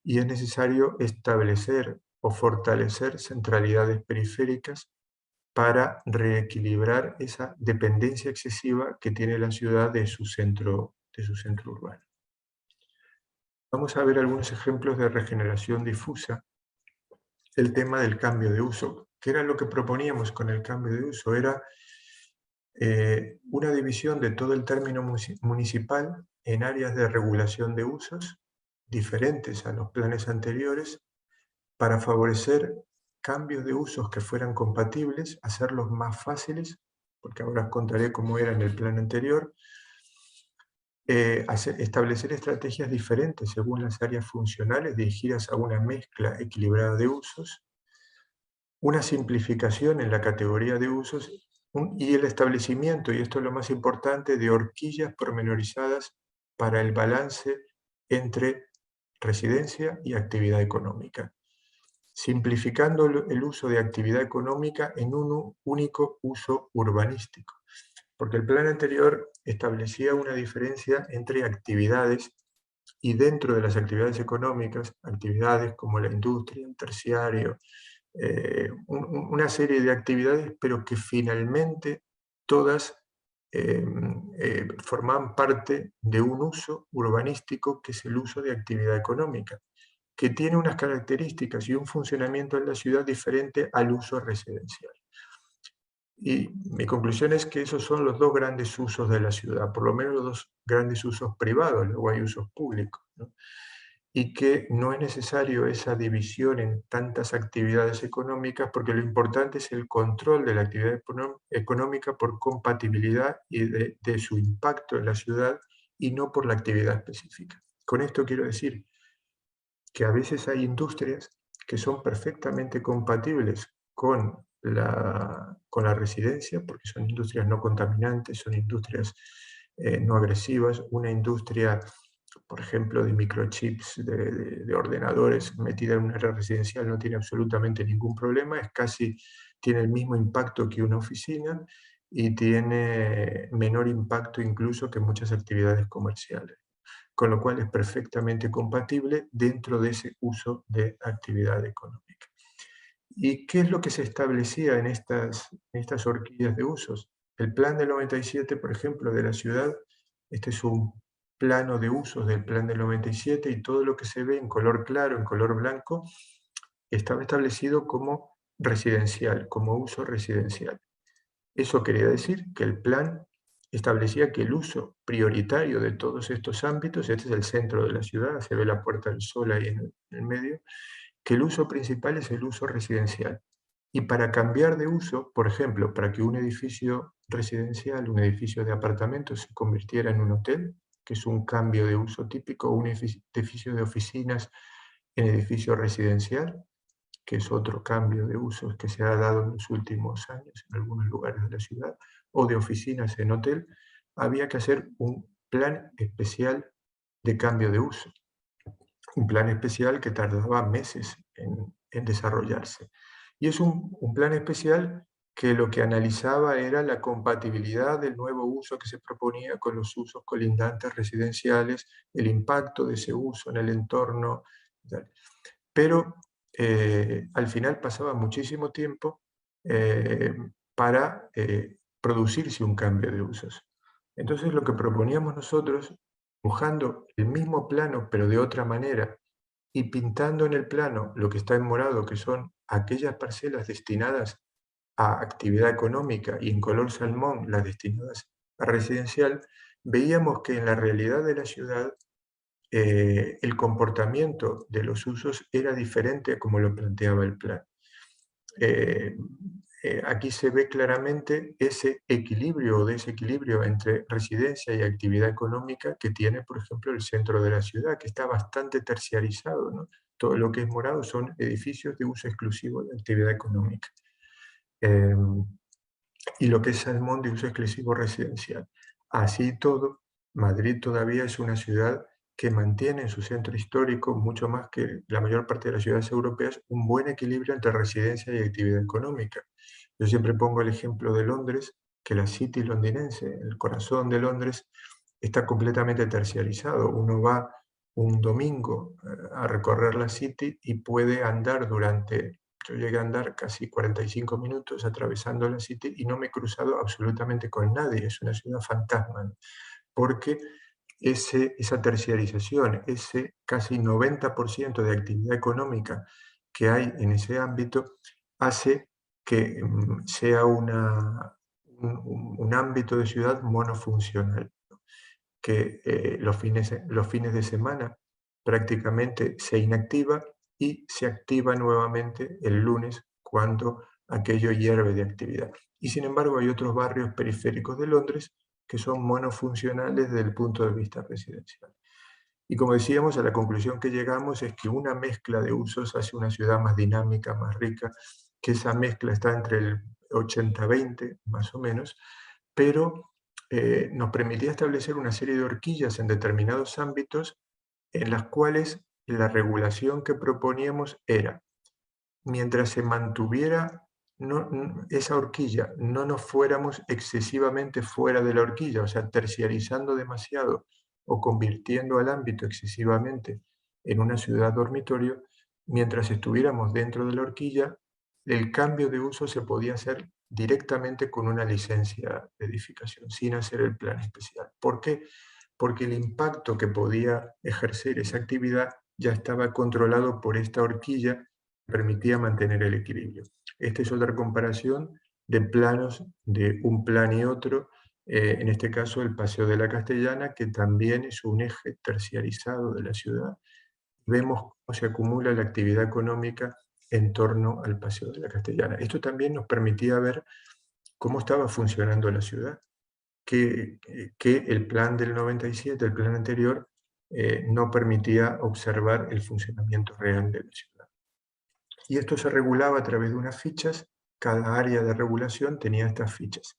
y es necesario establecer o fortalecer centralidades periféricas para reequilibrar esa dependencia excesiva que tiene la ciudad de su centro urbano. Vamos a ver algunos ejemplos de regeneración difusa. El tema del cambio de uso, que era lo que proponíamos con el cambio de uso, era una división de todo el término municipal en áreas de regulación de usos diferentes a los planes anteriores para favorecer cambios de usos que fueran compatibles, hacerlos más fáciles, porque ahora os contaré cómo era en el plan anterior, establecer estrategias diferentes según las áreas funcionales dirigidas a una mezcla equilibrada de usos, una simplificación en la categoría de usos y el establecimiento, y esto es lo más importante, de horquillas pormenorizadas para el balance entre residencia y actividad económica, simplificando el uso de actividad económica en un único uso urbanístico. Porque el plan anterior establecía una diferencia entre actividades y dentro de las actividades económicas, actividades como la industria, el terciario, una serie de actividades, pero que finalmente todas formaban parte de un uso urbanístico que es el uso de actividad económica, que tiene unas características y un funcionamiento en la ciudad diferente al uso residencial. Y mi conclusión es que esos son los dos grandes usos de la ciudad, por lo menos los dos grandes usos privados, luego hay usos públicos, ¿no? Y que no es necesario esa división en tantas actividades económicas, porque lo importante es el control de la actividad económica por compatibilidad y de su impacto en la ciudad y no por la actividad específica. Con esto quiero decir que a veces hay industrias que son perfectamente compatibles con la residencia, porque son industrias no contaminantes, son industrias no agresivas. Una industria, por ejemplo, de microchips, de ordenadores metida en una área residencial no tiene absolutamente ningún problema, tiene el mismo impacto que una oficina y tiene menor impacto incluso que muchas actividades comerciales, con lo cual es perfectamente compatible dentro de ese uso de actividad económica. ¿Y qué es lo que se establecía en estas horquillas de usos? El plan del 97, por ejemplo, de la ciudad, este es un plano de usos del plan del 97 y todo lo que se ve en color claro, en color blanco, estaba establecido como residencial, como uso residencial. Eso quería decir que el plan establecía que el uso prioritario de todos estos ámbitos, este es el centro de la ciudad, se ve la Puerta del Sol ahí en el medio, que el uso principal es el uso residencial. Y para cambiar de uso, por ejemplo, para que un edificio residencial, un edificio de apartamentos se convirtiera en un hotel, que es un cambio de uso típico, un edificio de oficinas en edificio residencial, que es otro cambio de usos que se ha dado en los últimos años en algunos lugares de la ciudad, o de oficinas en hotel, había que hacer un plan especial de cambio de uso. Un plan especial que tardaba meses en desarrollarse. Y es un plan especial que lo que analizaba era la compatibilidad del nuevo uso que se proponía con los usos colindantes residenciales, el impacto de ese uso en el entorno. Pero al final pasaba muchísimo tiempo para producirse un cambio de usos. Entonces lo que proponíamos nosotros, dibujando el mismo plano pero de otra manera y pintando en el plano lo que está en morado, que son aquellas parcelas destinadas a actividad económica, y en color salmón las destinadas a residencial, veíamos que en la realidad de la ciudad el comportamiento de los usos era diferente a como lo planteaba el plan. Eh, Aquí se ve claramente ese equilibrio o desequilibrio entre residencia y actividad económica que tiene, por ejemplo, el centro de la ciudad, que está bastante terciarizado, ¿no? Todo lo que es morado son edificios de uso exclusivo de actividad económica. Y lo que es salmón de uso exclusivo residencial. Así y todo, Madrid todavía es una ciudad que mantiene en su centro histórico, mucho más que la mayor parte de las ciudades europeas, un buen equilibrio entre residencia y actividad económica. Yo siempre pongo el ejemplo de Londres, que la City londinense, el corazón de Londres, está completamente terciarizado. Uno va un domingo a recorrer la City y puede andar yo llegué a andar casi 45 minutos atravesando la City y no me he cruzado absolutamente con nadie. Es una ciudad fantasma, ¿no? Porque esa terciarización, ese casi 90% de actividad económica que hay en ese ámbito, hace que sea un ámbito de ciudad monofuncional, que los fines de semana prácticamente se inactiva y se activa nuevamente el lunes cuando aquello hierve de actividad. Y sin embargo hay otros barrios periféricos de Londres que son monofuncionales desde el punto de vista residencial. Y como decíamos, a la conclusión que llegamos es que una mezcla de usos hace una ciudad más dinámica, más rica, que esa mezcla está entre el 80-20, más o menos, pero nos permitía establecer una serie de horquillas en determinados ámbitos en las cuales la regulación que proponíamos era, mientras se mantuviera esa horquilla, no nos fuéramos excesivamente fuera de la horquilla, o sea, terciarizando demasiado o convirtiendo al ámbito excesivamente en una ciudad dormitorio, mientras estuviéramos dentro de la horquilla, el cambio de uso se podía hacer directamente con una licencia de edificación, sin hacer el plan especial. ¿Por qué? Porque el impacto que podía ejercer esa actividad ya estaba controlado por esta horquilla, permitía mantener el equilibrio. Esta es otra comparación de planos de un plan y otro, en este caso el Paseo de la Castellana, que también es un eje terciarizado de la ciudad. Vemos cómo se acumula la actividad económica en torno al Paseo de la Castellana. Esto también nos permitía ver cómo estaba funcionando la ciudad, que el plan del 97, el plan anterior, no permitía observar el funcionamiento real de la ciudad. Y esto se regulaba a través de unas fichas, cada área de regulación tenía estas fichas.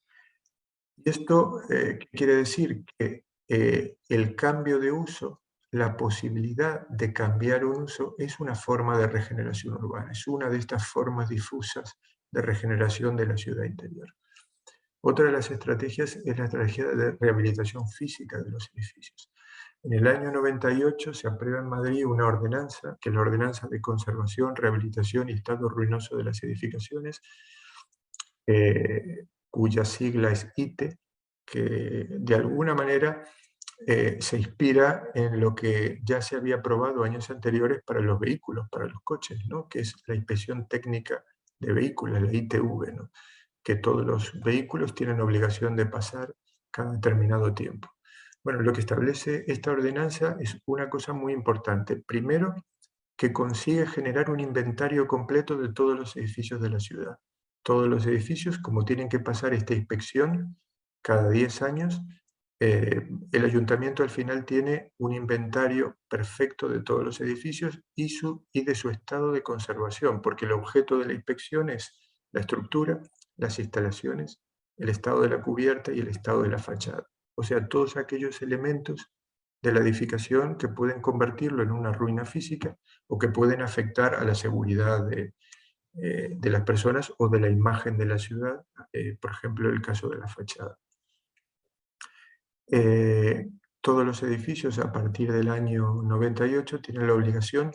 Y esto, ¿qué quiere decir? Que el cambio de uso, la posibilidad de cambiar un uso es una forma de regeneración urbana, es una de estas formas difusas de regeneración de la ciudad interior. Otra de las estrategias es la estrategia de rehabilitación física de los edificios. En el año 98 se aprueba en Madrid una ordenanza, que es la Ordenanza de Conservación, Rehabilitación y Estado Ruinoso de las Edificaciones, cuya sigla es ITE, que de alguna manera se inspira en lo que ya se había aprobado años anteriores para los vehículos, para los coches, ¿no? Que es la inspección técnica de vehículos, la ITV, ¿no? Que todos los vehículos tienen obligación de pasar cada determinado tiempo. Bueno, lo que establece esta ordenanza es una cosa muy importante. Primero, que consigue generar un inventario completo de todos los edificios de la ciudad. Todos los edificios, como tienen que pasar esta inspección cada 10 años, el ayuntamiento al final tiene un inventario perfecto de todos los edificios y de su estado de conservación, porque el objeto de la inspección es la estructura, las instalaciones, el estado de la cubierta y el estado de la fachada. O sea, todos aquellos elementos de la edificación que pueden convertirlo en una ruina física o que pueden afectar a la seguridad de las personas o de la imagen de la ciudad, por ejemplo, el caso de la fachada. Eh, Todos los edificios a partir del año 98 tienen la obligación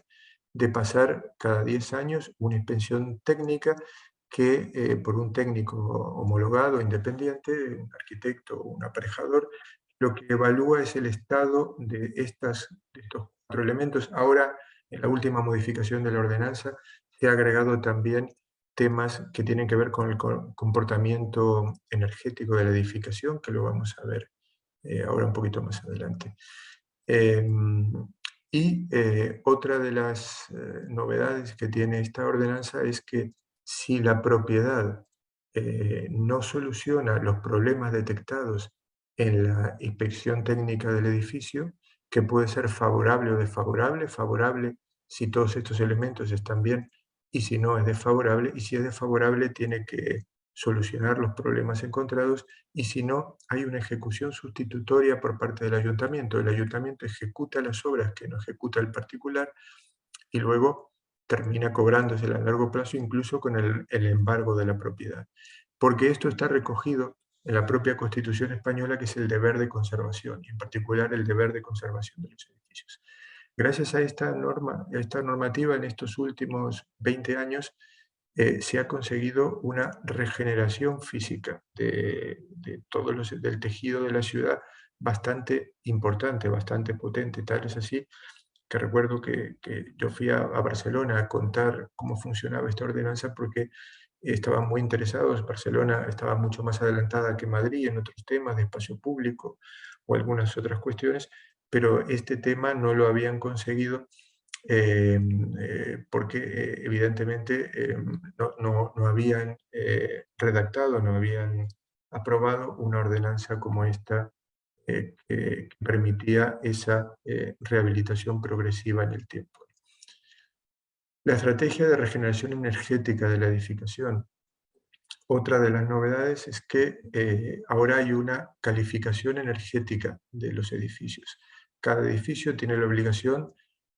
de pasar cada 10 años una inspección técnica que por un técnico homologado independiente, un arquitecto o un aparejador, lo que evalúa es el estado de estos 4 elementos. Ahora, en la última modificación de la ordenanza, se ha agregado también temas que tienen que ver con el comportamiento energético de la edificación, que lo vamos a ver ahora un poquito más adelante. Otra de las novedades que tiene esta ordenanza es que si la propiedad no soluciona los problemas detectados en la inspección técnica del edificio, que puede ser favorable o desfavorable, favorable si todos estos elementos están bien y si no es desfavorable, y si es desfavorable tiene que solucionar los problemas encontrados, y si no, hay una ejecución sustitutoria por parte del ayuntamiento. El ayuntamiento ejecuta las obras que no ejecuta el particular y luego termina cobrándose a largo plazo incluso con el embargo de la propiedad. Porque esto está recogido en la propia Constitución española, que es el deber de conservación, y en particular el deber de conservación de los edificios. Gracias a esta normativa, en estos últimos 20 años, se ha conseguido una regeneración física del tejido de la ciudad bastante importante, bastante potente. Tal es así que recuerdo que yo fui a Barcelona a contar cómo funcionaba esta ordenanza porque estaban muy interesados. Barcelona estaba mucho más adelantada que Madrid en otros temas de espacio público o algunas otras cuestiones, pero este tema no lo habían conseguido porque evidentemente no habían redactado, no habían aprobado una ordenanza como esta que permitía esa rehabilitación progresiva en el tiempo. La estrategia de regeneración energética de la edificación. Otra de las novedades es que ahora hay una calificación energética de los edificios. Cada edificio tiene la obligación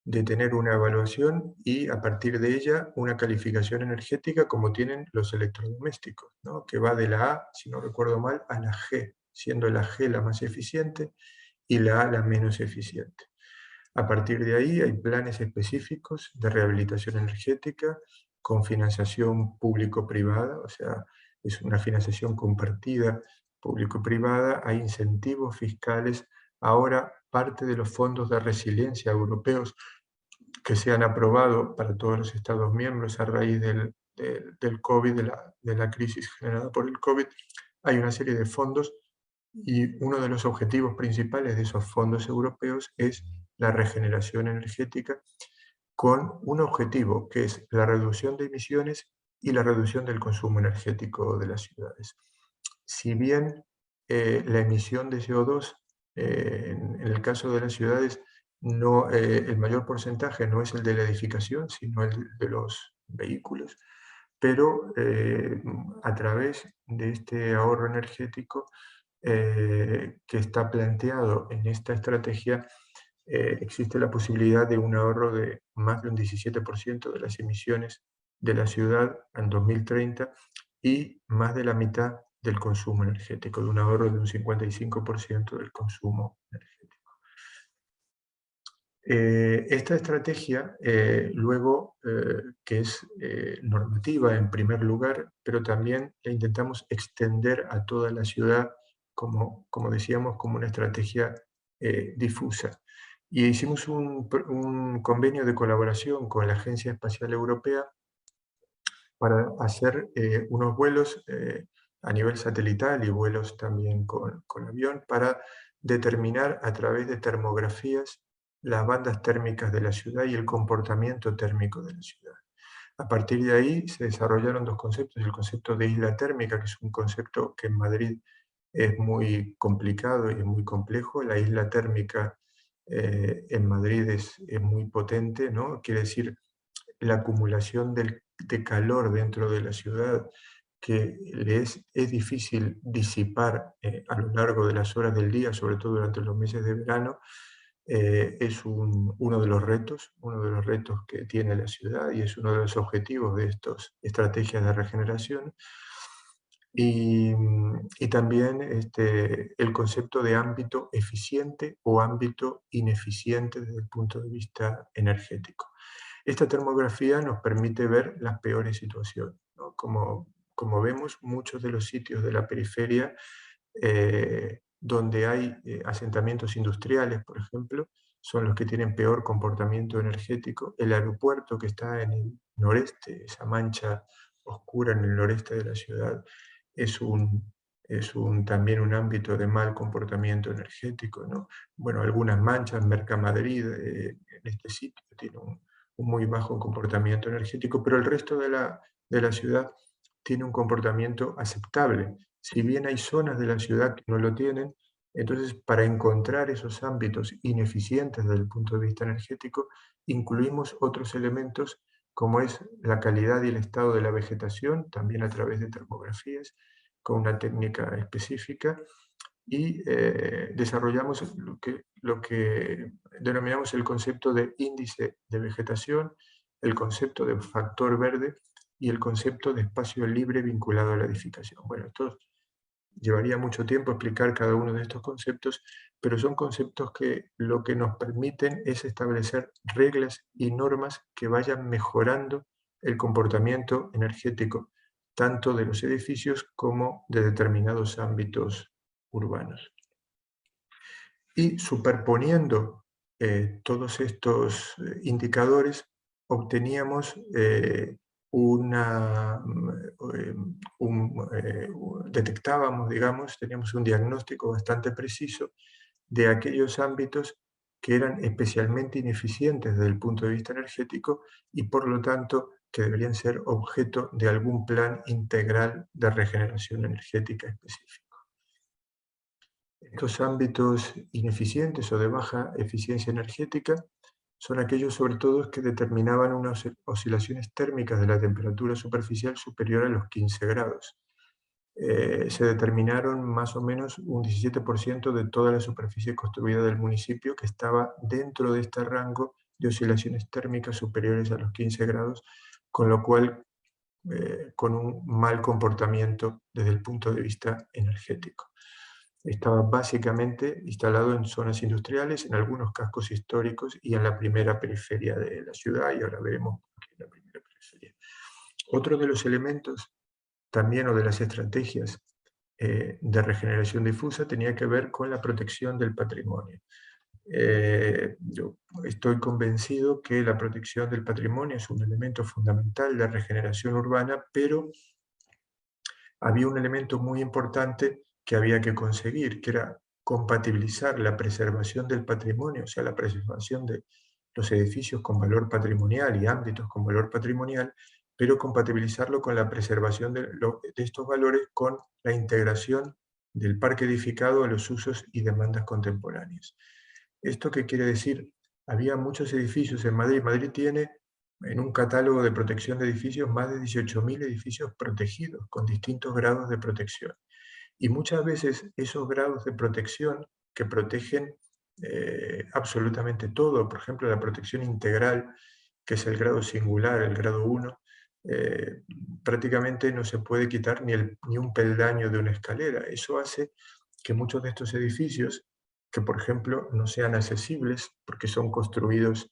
de tener una evaluación y a partir de ella una calificación energética como tienen los electrodomésticos, ¿no? Que va de la A, si no recuerdo mal, a la G, siendo la G la más eficiente y la A la menos eficiente. A partir de ahí hay planes específicos de rehabilitación energética con financiación público-privada, o sea, es una financiación compartida público-privada, hay incentivos fiscales. Ahora, parte de los fondos de resiliencia europeos que se han aprobado para todos los Estados miembros a raíz del COVID, de la crisis generada por el COVID, hay una serie de fondos y uno de los objetivos principales de esos fondos europeos es la regeneración energética con un objetivo que es la reducción de emisiones y la reducción del consumo energético de las ciudades. Si bien la emisión de CO2 en el caso de las ciudades, el mayor porcentaje no es el de la edificación, sino el de los vehículos, pero a través de este ahorro energético que está planteado en esta estrategia, existe la posibilidad de un ahorro de más de un 17% de las emisiones de la ciudad en 2030 y más de la mitad del consumo energético, de un ahorro de un 55% del consumo energético. Esta estrategia, luego, que es normativa en primer lugar, pero también la intentamos extender a toda la ciudad, como decíamos, como una estrategia difusa. Y hicimos un convenio de colaboración con la Agencia Espacial Europea para hacer unos vuelos a nivel satelital y vuelos también con avión para determinar a través de termografías las bandas térmicas de la ciudad y el comportamiento térmico de la ciudad. A partir de ahí se desarrollaron dos conceptos: el concepto de isla térmica, que es un concepto que en Madrid es muy complicado y es muy complejo. La isla térmica en Madrid es muy potente, ¿no? Quiere decir la acumulación de calor dentro de la ciudad que es difícil disipar a lo largo de las horas del día, sobre todo durante los meses de verano. Es uno de los retos que tiene la ciudad y es uno de los objetivos de estas estrategias de regeneración. Y también el concepto de ámbito eficiente o ámbito ineficiente desde el punto de vista energético. Esta termografía nos permite ver las peores situaciones, ¿no? Como vemos, muchos de los sitios de la periferia donde hay asentamientos industriales, por ejemplo, son los que tienen peor comportamiento energético. El aeropuerto que está en el noreste, esa mancha oscura en el noreste de la ciudad, es también un ámbito de mal comportamiento energético, ¿no? Bueno, algunas manchas, Mercamadrid, en este sitio tiene un muy bajo comportamiento energético, pero el resto de la ciudad tiene un comportamiento aceptable. Si bien hay zonas de la ciudad que no lo tienen, entonces para encontrar esos ámbitos ineficientes desde el punto de vista energético, incluimos otros elementos como es la calidad y el estado de la vegetación, también a través de termografías, con una técnica específica, y desarrollamos lo que denominamos el concepto de índice de vegetación, el concepto de factor verde y el concepto de espacio libre vinculado a la edificación. Bueno, esto llevaría mucho tiempo explicar cada uno de estos conceptos, pero son conceptos que lo que nos permiten es establecer reglas y normas que vayan mejorando el comportamiento energético, tanto de los edificios como de determinados ámbitos urbanos. Y superponiendo todos estos indicadores, obteníamos detectábamos, digamos, teníamos un diagnóstico bastante preciso de aquellos ámbitos que eran especialmente ineficientes desde el punto de vista energético y por lo tanto que deberían ser objeto de algún plan integral de regeneración energética específico. Estos ámbitos ineficientes o de baja eficiencia energética son aquellos sobre todo que determinaban unas oscilaciones térmicas de la temperatura superficial superior a los 15 grados. Se determinaron más o menos un 17% de toda la superficie construida del municipio que estaba dentro de este rango de oscilaciones térmicas superiores a los 15 grados, con lo cual con un mal comportamiento desde el punto de vista energético. Estaba básicamente instalado en zonas industriales, en algunos cascos históricos y en la primera periferia de la ciudad, y ahora veremos por qué la primera periferia. Otro de los elementos también o de las estrategias de regeneración difusa tenía que ver con la protección del patrimonio. Yo estoy convencido que la protección del patrimonio es un elemento fundamental de regeneración urbana, pero había un elemento muy importante que había que conseguir, que era compatibilizar la preservación del patrimonio, o sea, la preservación de los edificios con valor patrimonial y ámbitos con valor patrimonial, pero compatibilizarlo con la preservación de estos valores con la integración del parque edificado a los usos y demandas contemporáneos. ¿Esto qué quiere decir? Había muchos edificios en Madrid. Madrid tiene en un catálogo de protección de edificios más de 18.000 edificios protegidos con distintos grados de protección. Y muchas veces esos grados de protección que protegen absolutamente todo, por ejemplo la protección integral, que es el grado singular, el grado 1, prácticamente no se puede quitar ni un peldaño de una escalera. Eso hace que muchos de estos edificios, que por ejemplo no sean accesibles porque son construidos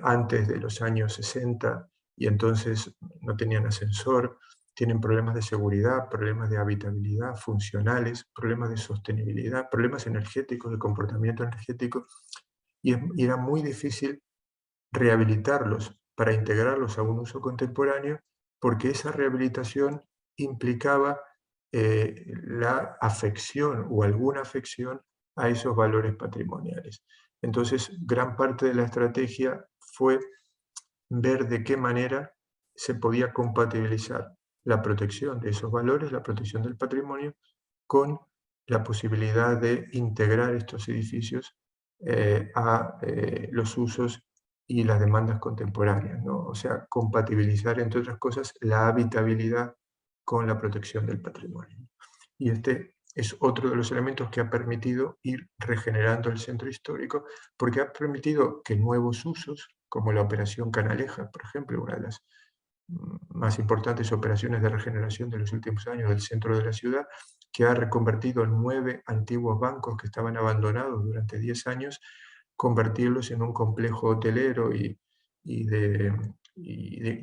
antes de los años 60 y entonces no tenían ascensor, tienen problemas de seguridad, problemas de habitabilidad, funcionales, problemas de sostenibilidad, problemas energéticos, de comportamiento energético, y era muy difícil rehabilitarlos para integrarlos a un uso contemporáneo, porque esa rehabilitación implicaba la afección o alguna afección a esos valores patrimoniales. Entonces, gran parte de la estrategia fue ver de qué manera se podía compatibilizar la protección de esos valores, la protección del patrimonio, con la posibilidad de integrar estos edificios a los usos y las demandas contemporáneas, ¿no? O sea, compatibilizar, entre otras cosas, la habitabilidad con la protección del patrimonio. Y este es otro de los elementos que ha permitido ir regenerando el centro histórico, porque ha permitido que nuevos usos, como la operación Canalejas, por ejemplo, una de las más importantes operaciones de regeneración de los últimos años del centro de la ciudad, que ha reconvertido 9 antiguos bancos que estaban abandonados durante 10 años, convertirlos en un complejo hotelero y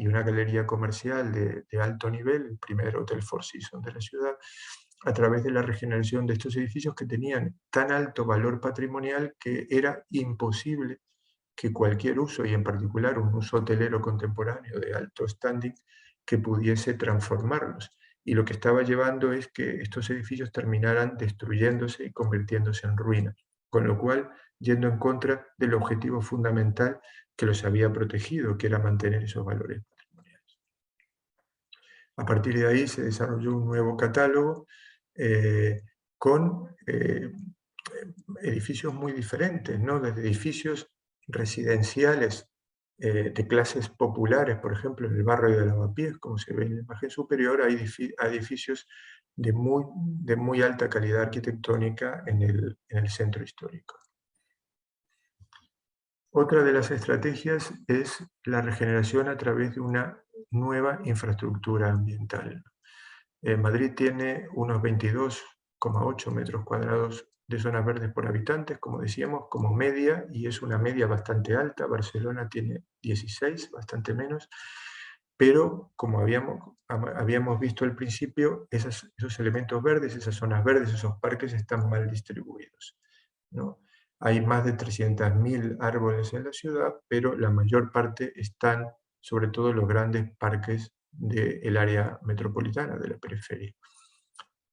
una galería comercial de alto nivel, el primer Hotel Four Seasons de la ciudad, a través de la regeneración de estos edificios que tenían tan alto valor patrimonial que era imposible que cualquier uso, y en particular un uso hotelero contemporáneo de alto standing, que pudiese transformarlos. Y lo que estaba llevando es que estos edificios terminaran destruyéndose y convirtiéndose en ruinas, con lo cual yendo en contra del objetivo fundamental que los había protegido, que era mantener esos valores patrimoniales. A partir de ahí se desarrolló un nuevo catálogo con edificios muy diferentes, ¿no? Desde edificios residenciales de clases populares, por ejemplo, en el barrio de Lavapiés, como se ve en la imagen superior, hay edificios de muy alta calidad arquitectónica en el centro histórico. Otra de las estrategias es la regeneración a través de una nueva infraestructura ambiental. Madrid tiene unos 22,8 metros cuadrados de zonas verdes por habitantes, como decíamos, como media, y es una media bastante alta. Barcelona tiene 16, bastante menos, pero como habíamos visto al principio, esos elementos verdes, esas zonas verdes, esos parques están mal distribuidos, ¿no? Hay más de 300.000 árboles en la ciudad, pero la mayor parte están, sobre todo, en los grandes parques del área metropolitana, de la periferia.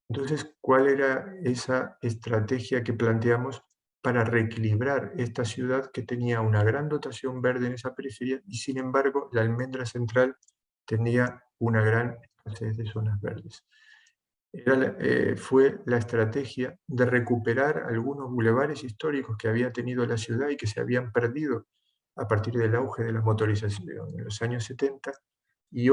Entonces, ¿cuál era esa estrategia que planteamos para reequilibrar esta ciudad que tenía una gran dotación verde en esa periferia y, sin embargo, la almendra central tenía una gran escasez de zonas verdes? Fue la estrategia de recuperar algunos bulevares históricos que había tenido la ciudad y que se habían perdido a partir del auge de la motorización en los años 70, y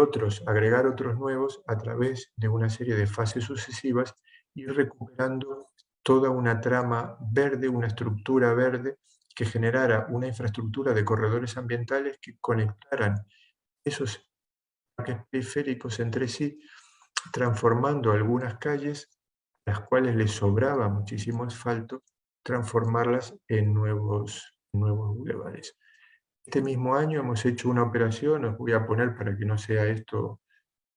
agregar otros nuevos a través de una serie de fases sucesivas, ir recuperando toda una trama verde, una estructura verde que generara una infraestructura de corredores ambientales que conectaran esos parques periféricos entre sí, transformando algunas calles, las cuales les sobraba muchísimo asfalto, transformarlas en nuevos bulevares. Este mismo año hemos hecho una operación, os voy a poner para que no sea esto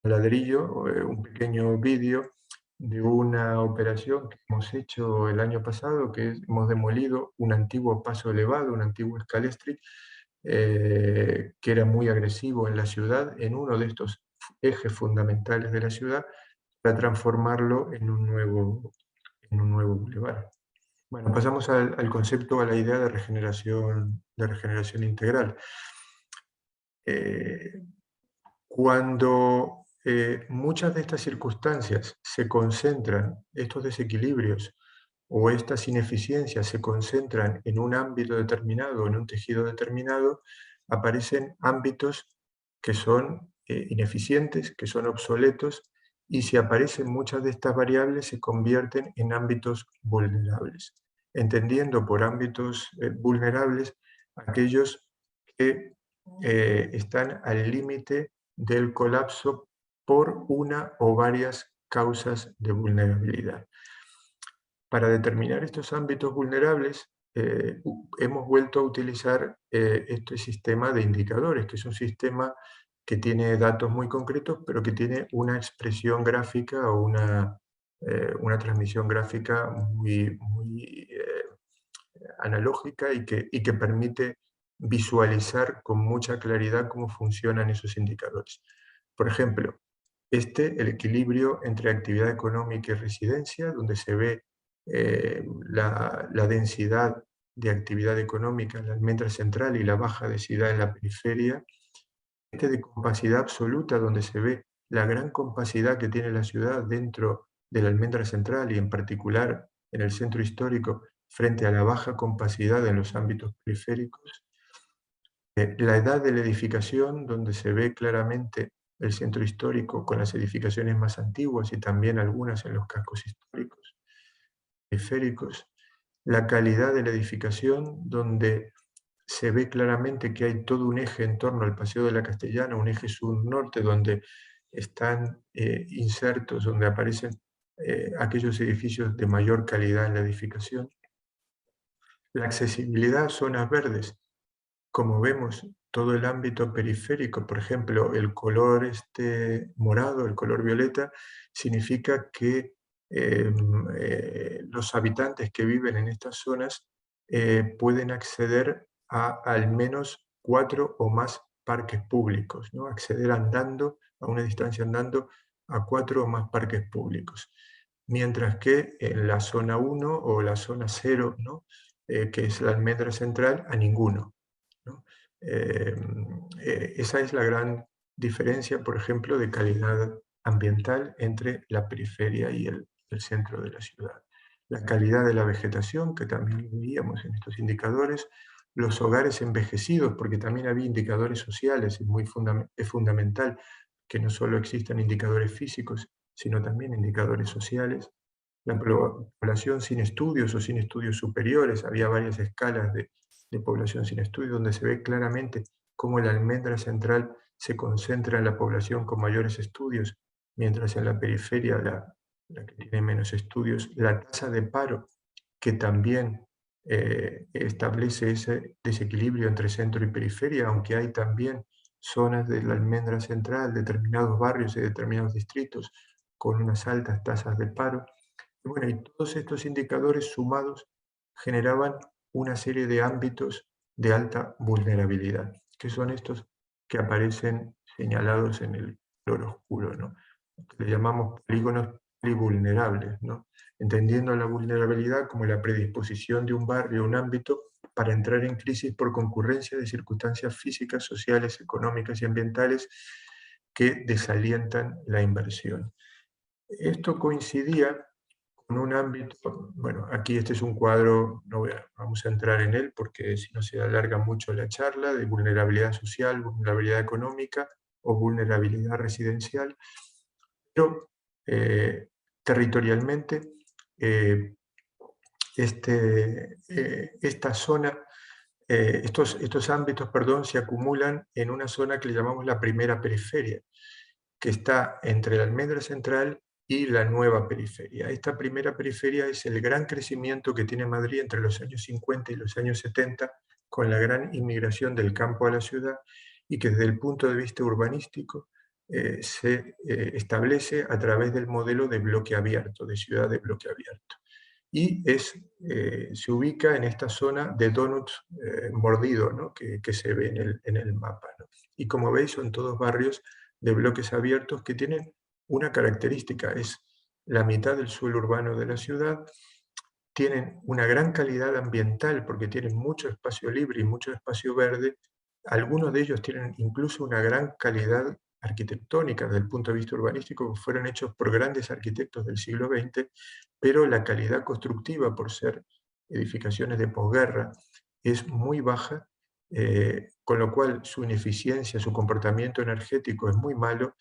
a ladrillo, un pequeño vídeo de una operación que hemos hecho el año pasado, hemos demolido un antiguo paso elevado, un antiguo escalestri, que era muy agresivo en la ciudad, en uno de estos ejes fundamentales de la ciudad, para transformarlo en un nuevo bulevar. Bueno, pasamos al concepto, a la idea de regeneración integral. Cuando muchas de estas circunstancias se concentran, estos desequilibrios o estas ineficiencias se concentran en un ámbito determinado, en un tejido determinado, aparecen ámbitos que son ineficientes, que son obsoletos, y si aparecen muchas de estas variables se convierten en ámbitos vulnerables, entendiendo por ámbitos vulnerables aquellos que están al límite del colapso por una o varias causas de vulnerabilidad. Para determinar estos ámbitos vulnerables, hemos vuelto a utilizar este sistema de indicadores, que es un sistema que tiene datos muy concretos, pero que tiene una expresión gráfica o una transmisión gráfica muy analógica y que permite visualizar con mucha claridad cómo funcionan esos indicadores. Por ejemplo, el equilibrio entre actividad económica y residencia, donde se ve la densidad de actividad económica en la almendra central y la baja densidad en la periferia. De compacidad absoluta, donde se ve la gran compacidad que tiene la ciudad dentro de la almendra central y en particular en el centro histórico, frente a la baja compacidad en los ámbitos periféricos. La edad de la edificación, donde se ve claramente el centro histórico con las edificaciones más antiguas y también algunas en los cascos históricos periféricos. La calidad de la edificación, donde se ve claramente que hay todo un eje en torno al Paseo de la Castellana, un eje sur-norte, donde están insertos, donde aparecen aquellos edificios de mayor calidad en la edificación. La accesibilidad a zonas verdes, como vemos, todo el ámbito periférico, por ejemplo, el color morado, el color violeta, significa que los habitantes que viven en estas zonas pueden acceder a al menos 4 o más parques públicos, ¿no? Acceder andando, a una distancia andando, a 4 o más parques públicos. Mientras que en la zona 1 o la zona 0, ¿no? Que es la almendra central, a ninguno, ¿no? Esa es la gran diferencia, por ejemplo, de calidad ambiental entre la periferia y el centro de la ciudad. La calidad de la vegetación, que también lo veíamos en estos indicadores, los hogares envejecidos, porque también había indicadores sociales, es fundamental que no solo existan indicadores físicos, sino también indicadores sociales. La población sin estudios o sin estudios superiores, había varias escalas de población sin estudios, donde se ve claramente cómo la almendra central se concentra en la población con mayores estudios, mientras en la periferia, la que tiene menos estudios, la tasa de paro, que también establece ese desequilibrio entre centro y periferia, aunque hay también zonas de la almendra central, determinados barrios y determinados distritos con unas altas tasas de paro. Y bueno, y todos estos indicadores sumados generaban una serie de ámbitos de alta vulnerabilidad, que son estos que aparecen señalados en el color oscuro, ¿no? Le llamamos polígonos plurivulnerables, ¿no? Entendiendo la vulnerabilidad como la predisposición de un barrio o un ámbito para entrar en crisis por concurrencia de circunstancias físicas, sociales, económicas y ambientales que desalientan la inversión. Esto coincidía con un ámbito, bueno, aquí este es un cuadro, vamos a entrar en él porque si no se alarga mucho la charla, de vulnerabilidad social, vulnerabilidad económica o vulnerabilidad residencial, pero territorialmente eh, esta zona, estos ámbitos, perdón, se acumulan en una zona que le llamamos la primera periferia, que está entre la almendra central y la nueva periferia. Esta primera periferia es el gran crecimiento que tiene Madrid entre los años 50 y los años 70, con la gran inmigración del campo a la ciudad, y que desde el punto de vista urbanístico se establece a través del modelo de bloque abierto, de ciudad de bloque abierto. Y se ubica en esta zona de donuts mordido, ¿no? que se ve en el mapa, ¿no? Y como veis, son todos barrios de bloques abiertos que tienen una característica, es la mitad del suelo urbano de la ciudad, tienen una gran calidad ambiental porque tienen mucho espacio libre y mucho espacio verde. Algunos de ellos tienen incluso una gran calidad arquitectónica desde el punto de vista urbanístico, fueron hechos por grandes arquitectos del siglo XX, pero la calidad constructiva, por ser edificaciones de posguerra, es muy baja, con lo cual su ineficiencia, su comportamiento energético es muy malo,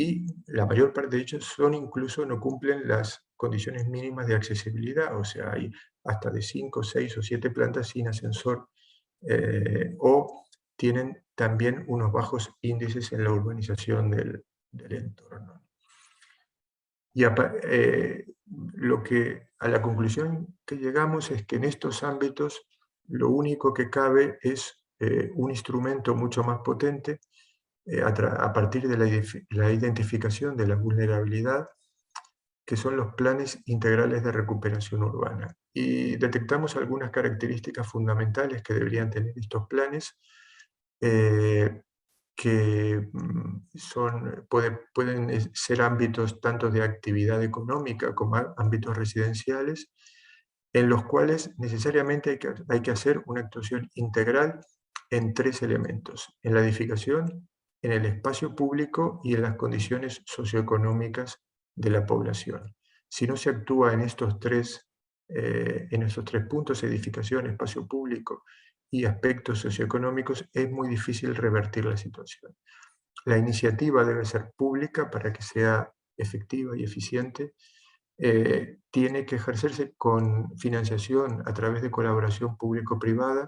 y la mayor parte de ellos incluso no cumplen las condiciones mínimas de accesibilidad, o sea, hay hasta de 5, 6 o 7 plantas sin ascensor, o tienen también unos bajos índices en la urbanización del entorno. Y a la conclusión que llegamos es que en estos ámbitos lo único que cabe es un instrumento mucho más potente a partir de la identificación de la vulnerabilidad, que son los planes integrales de recuperación urbana. Y detectamos algunas características fundamentales que deberían tener estos planes, eh, que pueden ser ámbitos tanto de actividad económica como ámbitos residenciales, en los cuales necesariamente hay que hacer una actuación integral en tres elementos: en la edificación, en el espacio público y en las condiciones socioeconómicas de la población. Si no se actúa en estos tres puntos, edificación, espacio público y aspectos socioeconómicos, es muy difícil revertir la situación. La iniciativa debe ser pública para que sea efectiva y eficiente. Tiene que ejercerse con financiación a través de colaboración público-privada.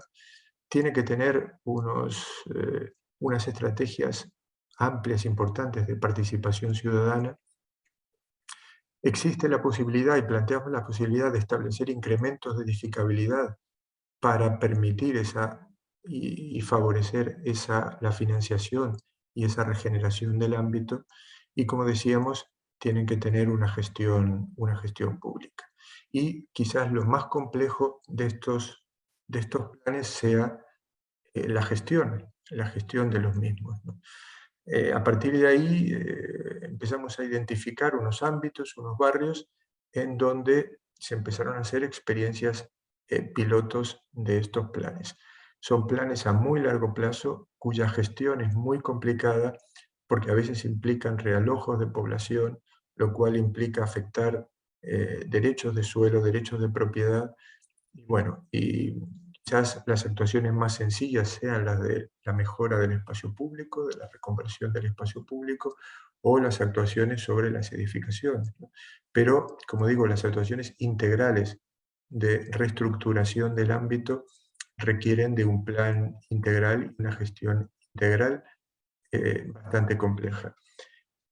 Tiene que tener unas estrategias amplias, importantes de participación ciudadana. Existe la posibilidad, y planteamos la posibilidad, de establecer incrementos de edificabilidad para permitir y favorecer la financiación y esa regeneración del ámbito, y como decíamos, tienen que tener una gestión pública. Y quizás lo más complejo de estos planes sea la gestión de los mismos, ¿no? A partir de ahí empezamos a identificar unos ámbitos, unos barrios, en donde se empezaron a hacer experiencias pilotos de estos planes. Son planes a muy largo plazo, cuya gestión es muy complicada, porque a veces implican realojos de población, lo cual implica afectar derechos de suelo, derechos de propiedad, y bueno, y quizás las actuaciones más sencillas sean las de la mejora del espacio público, de la reconversión del espacio público, o las actuaciones sobre las edificaciones, ¿no? Pero, como digo, las actuaciones integrales de reestructuración del ámbito requieren de un plan integral y una gestión integral bastante compleja.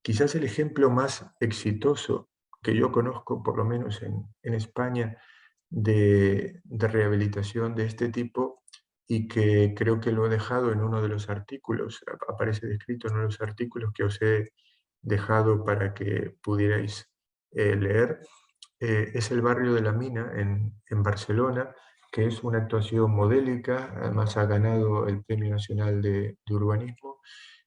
Quizás el ejemplo más exitoso que yo conozco, por lo menos en España, de rehabilitación de este tipo, y que creo que lo he dejado en uno de los artículos, aparece descrito en uno de los artículos que os he dejado para que pudierais leer, es el barrio de la Mina en Barcelona, que es una actuación modélica, además ha ganado el Premio Nacional de Urbanismo,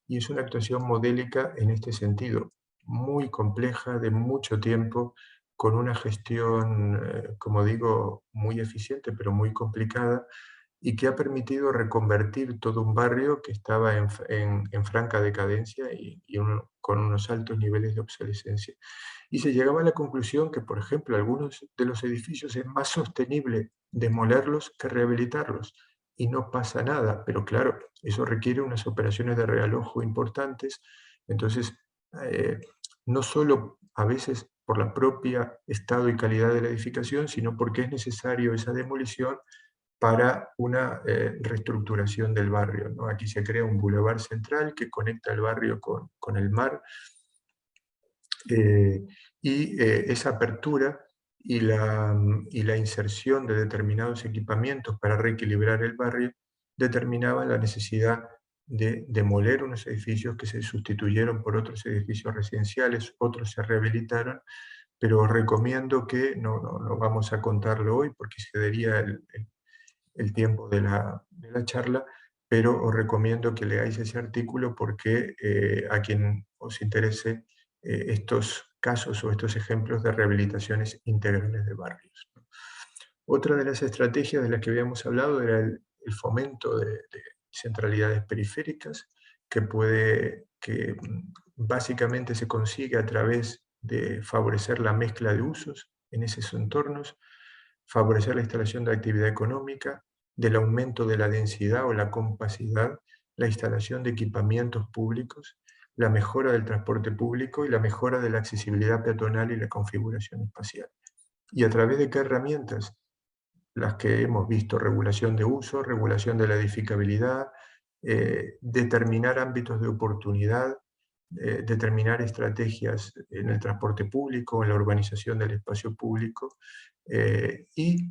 y es una actuación modélica en este sentido, muy compleja, de mucho tiempo, con una gestión, como digo, muy eficiente, pero muy complicada, y que ha permitido reconvertir todo un barrio que estaba en franca decadencia con unos altos niveles de obsolescencia. Y se llegaba a la conclusión que, por ejemplo, algunos de los edificios es más sostenible demolerlos que rehabilitarlos. Y no pasa nada, pero claro, eso requiere unas operaciones de realojo importantes. Entonces, eh, no solo a veces por la propia estado y calidad de la edificación, sino porque es necesario esa demolición para una reestructuración del barrio, ¿no? Aquí se crea un bulevar central que conecta el barrio con el mar, eh, y esa apertura y la inserción de determinados equipamientos para reequilibrar el barrio determinaban la necesidad de demoler unos edificios que se sustituyeron por otros edificios residenciales, otros se rehabilitaron, pero os recomiendo que, no vamos a contarlo hoy porque excedería el tiempo de la charla, pero os recomiendo que leáis ese artículo porque a quien os interese estos casos o estos ejemplos de rehabilitaciones integrales de barrios, ¿no? Otra de las estrategias de las que habíamos hablado era el fomento de centralidades periféricas, que básicamente se consigue a través de favorecer la mezcla de usos en esos entornos, favorecer la instalación de actividad económica, del aumento de la densidad o la compacidad, la instalación de equipamientos públicos, la mejora del transporte público y la mejora de la accesibilidad peatonal y la configuración espacial. ¿Y a través de qué herramientas? Las que hemos visto: regulación de uso, regulación de la edificabilidad, determinar ámbitos de oportunidad, determinar estrategias en el transporte público, en la urbanización del espacio público, y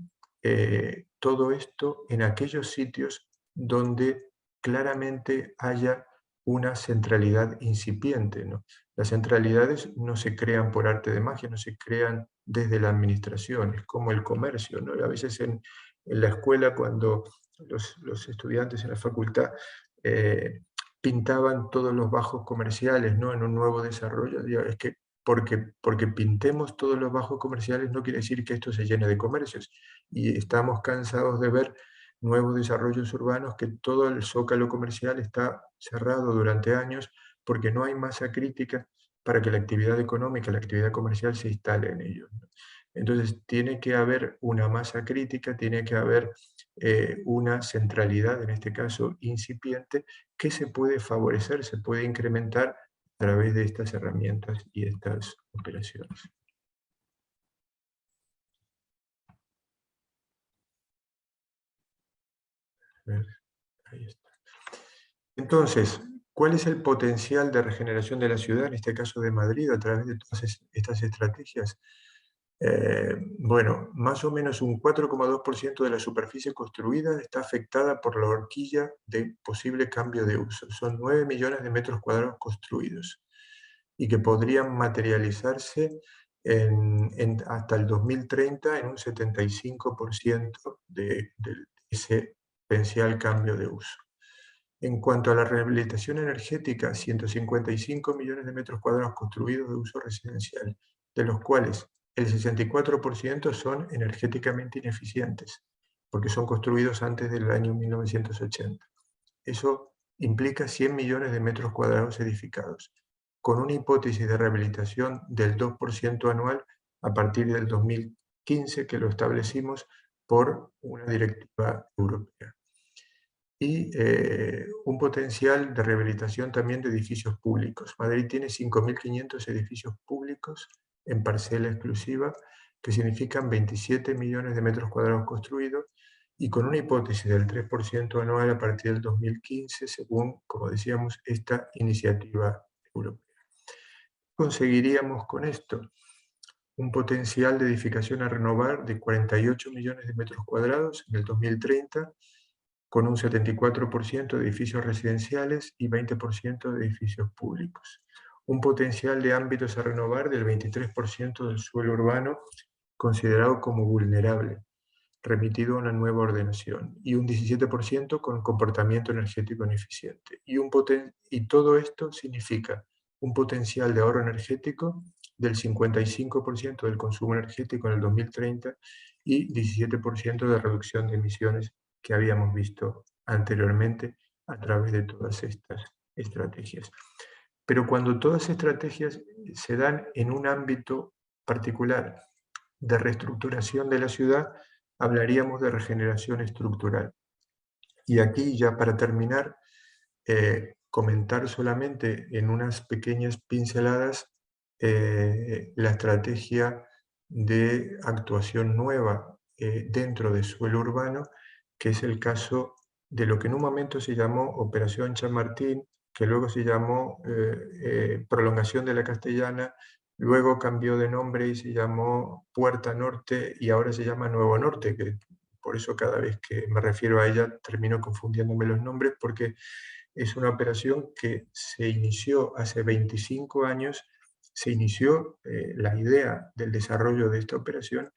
todo esto en aquellos sitios donde claramente haya una centralidad incipiente, ¿no? Las centralidades no se crean por arte de magia, no se crean desde la administración, es como el comercio, ¿no? A veces en la escuela, cuando los estudiantes en la facultad pintaban todos los bajos comerciales, ¿no?, en un nuevo desarrollo, digo, es que porque pintemos todos los bajos comerciales no quiere decir que esto se llene de comercios. Y estamos cansados de ver nuevos desarrollos urbanos que todo el zócalo comercial está cerrado durante años porque no hay masa crítica para que la actividad económica, la actividad comercial se instale en ellos, ¿no? Entonces, tiene que haber una masa crítica, tiene que haber una centralidad, en este caso incipiente, que se puede favorecer, se puede incrementar a través de estas herramientas y estas operaciones. A ver, ahí está. Entonces, ¿cuál es el potencial de regeneración de la ciudad, en este caso de Madrid, a través de todas estas estrategias? Bueno, más o menos un 4,2% de la superficie construida está afectada por la horquilla de posible cambio de uso. Son 9 millones de metros cuadrados construidos y que podrían materializarse hasta el 2030 en un 75% de ese potencial cambio de uso. En cuanto a la rehabilitación energética, 155 millones de metros cuadrados construidos de uso residencial, de los cuales el 64% son energéticamente ineficientes, porque son construidos antes del año 1980. Eso implica 100 millones de metros cuadrados edificados, con una hipótesis de rehabilitación del 2% anual a partir del 2015, que lo establecimos, por una directiva europea. Y un potencial de rehabilitación también de edificios públicos. Madrid tiene 5.500 edificios públicos en parcela exclusiva, que significan 27 millones de metros cuadrados construidos, y con una hipótesis del 3% anual a partir del 2015, según, como decíamos, esta iniciativa europea. Conseguiríamos con esto un potencial de edificación a renovar de 48 millones de metros cuadrados en el 2030, con un 74% de edificios residenciales y 20% de edificios públicos. Un potencial de ámbitos a renovar del 23% del suelo urbano considerado como vulnerable, remitido a una nueva ordenación, y un 17% con comportamiento energético ineficiente. Y todo esto significa un potencial de ahorro energético del 55% del consumo energético en el 2030 y 17% de reducción de emisiones que habíamos visto anteriormente a través de todas estas estrategias. Pero cuando todas las estrategias se dan en un ámbito particular de reestructuración de la ciudad, hablaríamos de regeneración estructural. Y aquí, ya para terminar, comentar solamente en unas pequeñas pinceladas la estrategia de actuación nueva dentro de suelo urbano, que es el caso de lo que en un momento se llamó Operación Chamartín, que luego se llamó Prolongación de la Castellana, luego cambió de nombre y se llamó Puerta Norte, y ahora se llama Nuevo Norte, que por eso cada vez que me refiero a ella termino confundiéndome los nombres, porque es una operación que se inició hace 25 años, se inició la idea del desarrollo de esta operación,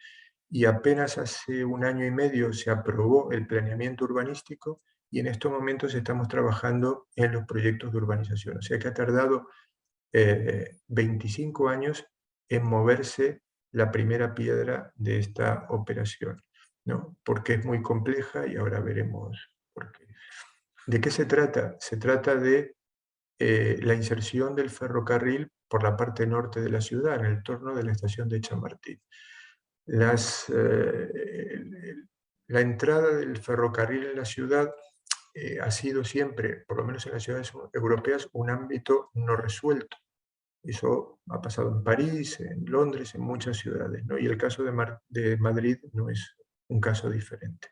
y apenas hace un año y medio se aprobó el planeamiento urbanístico, y en estos momentos estamos trabajando en los proyectos de urbanización. O sea que ha tardado 25 años en moverse la primera piedra de esta operación, ¿no? Porque es muy compleja y ahora veremos por qué. ¿De qué se trata? Se trata de la inserción del ferrocarril por la parte norte de la ciudad, en el entorno de la estación de Chamartín. La entrada del ferrocarril en la ciudad ha sido siempre, por lo menos en las ciudades europeas, un ámbito no resuelto. Eso ha pasado en París, en Londres, en muchas ciudades, ¿no? Y el caso de Madrid no es un caso diferente.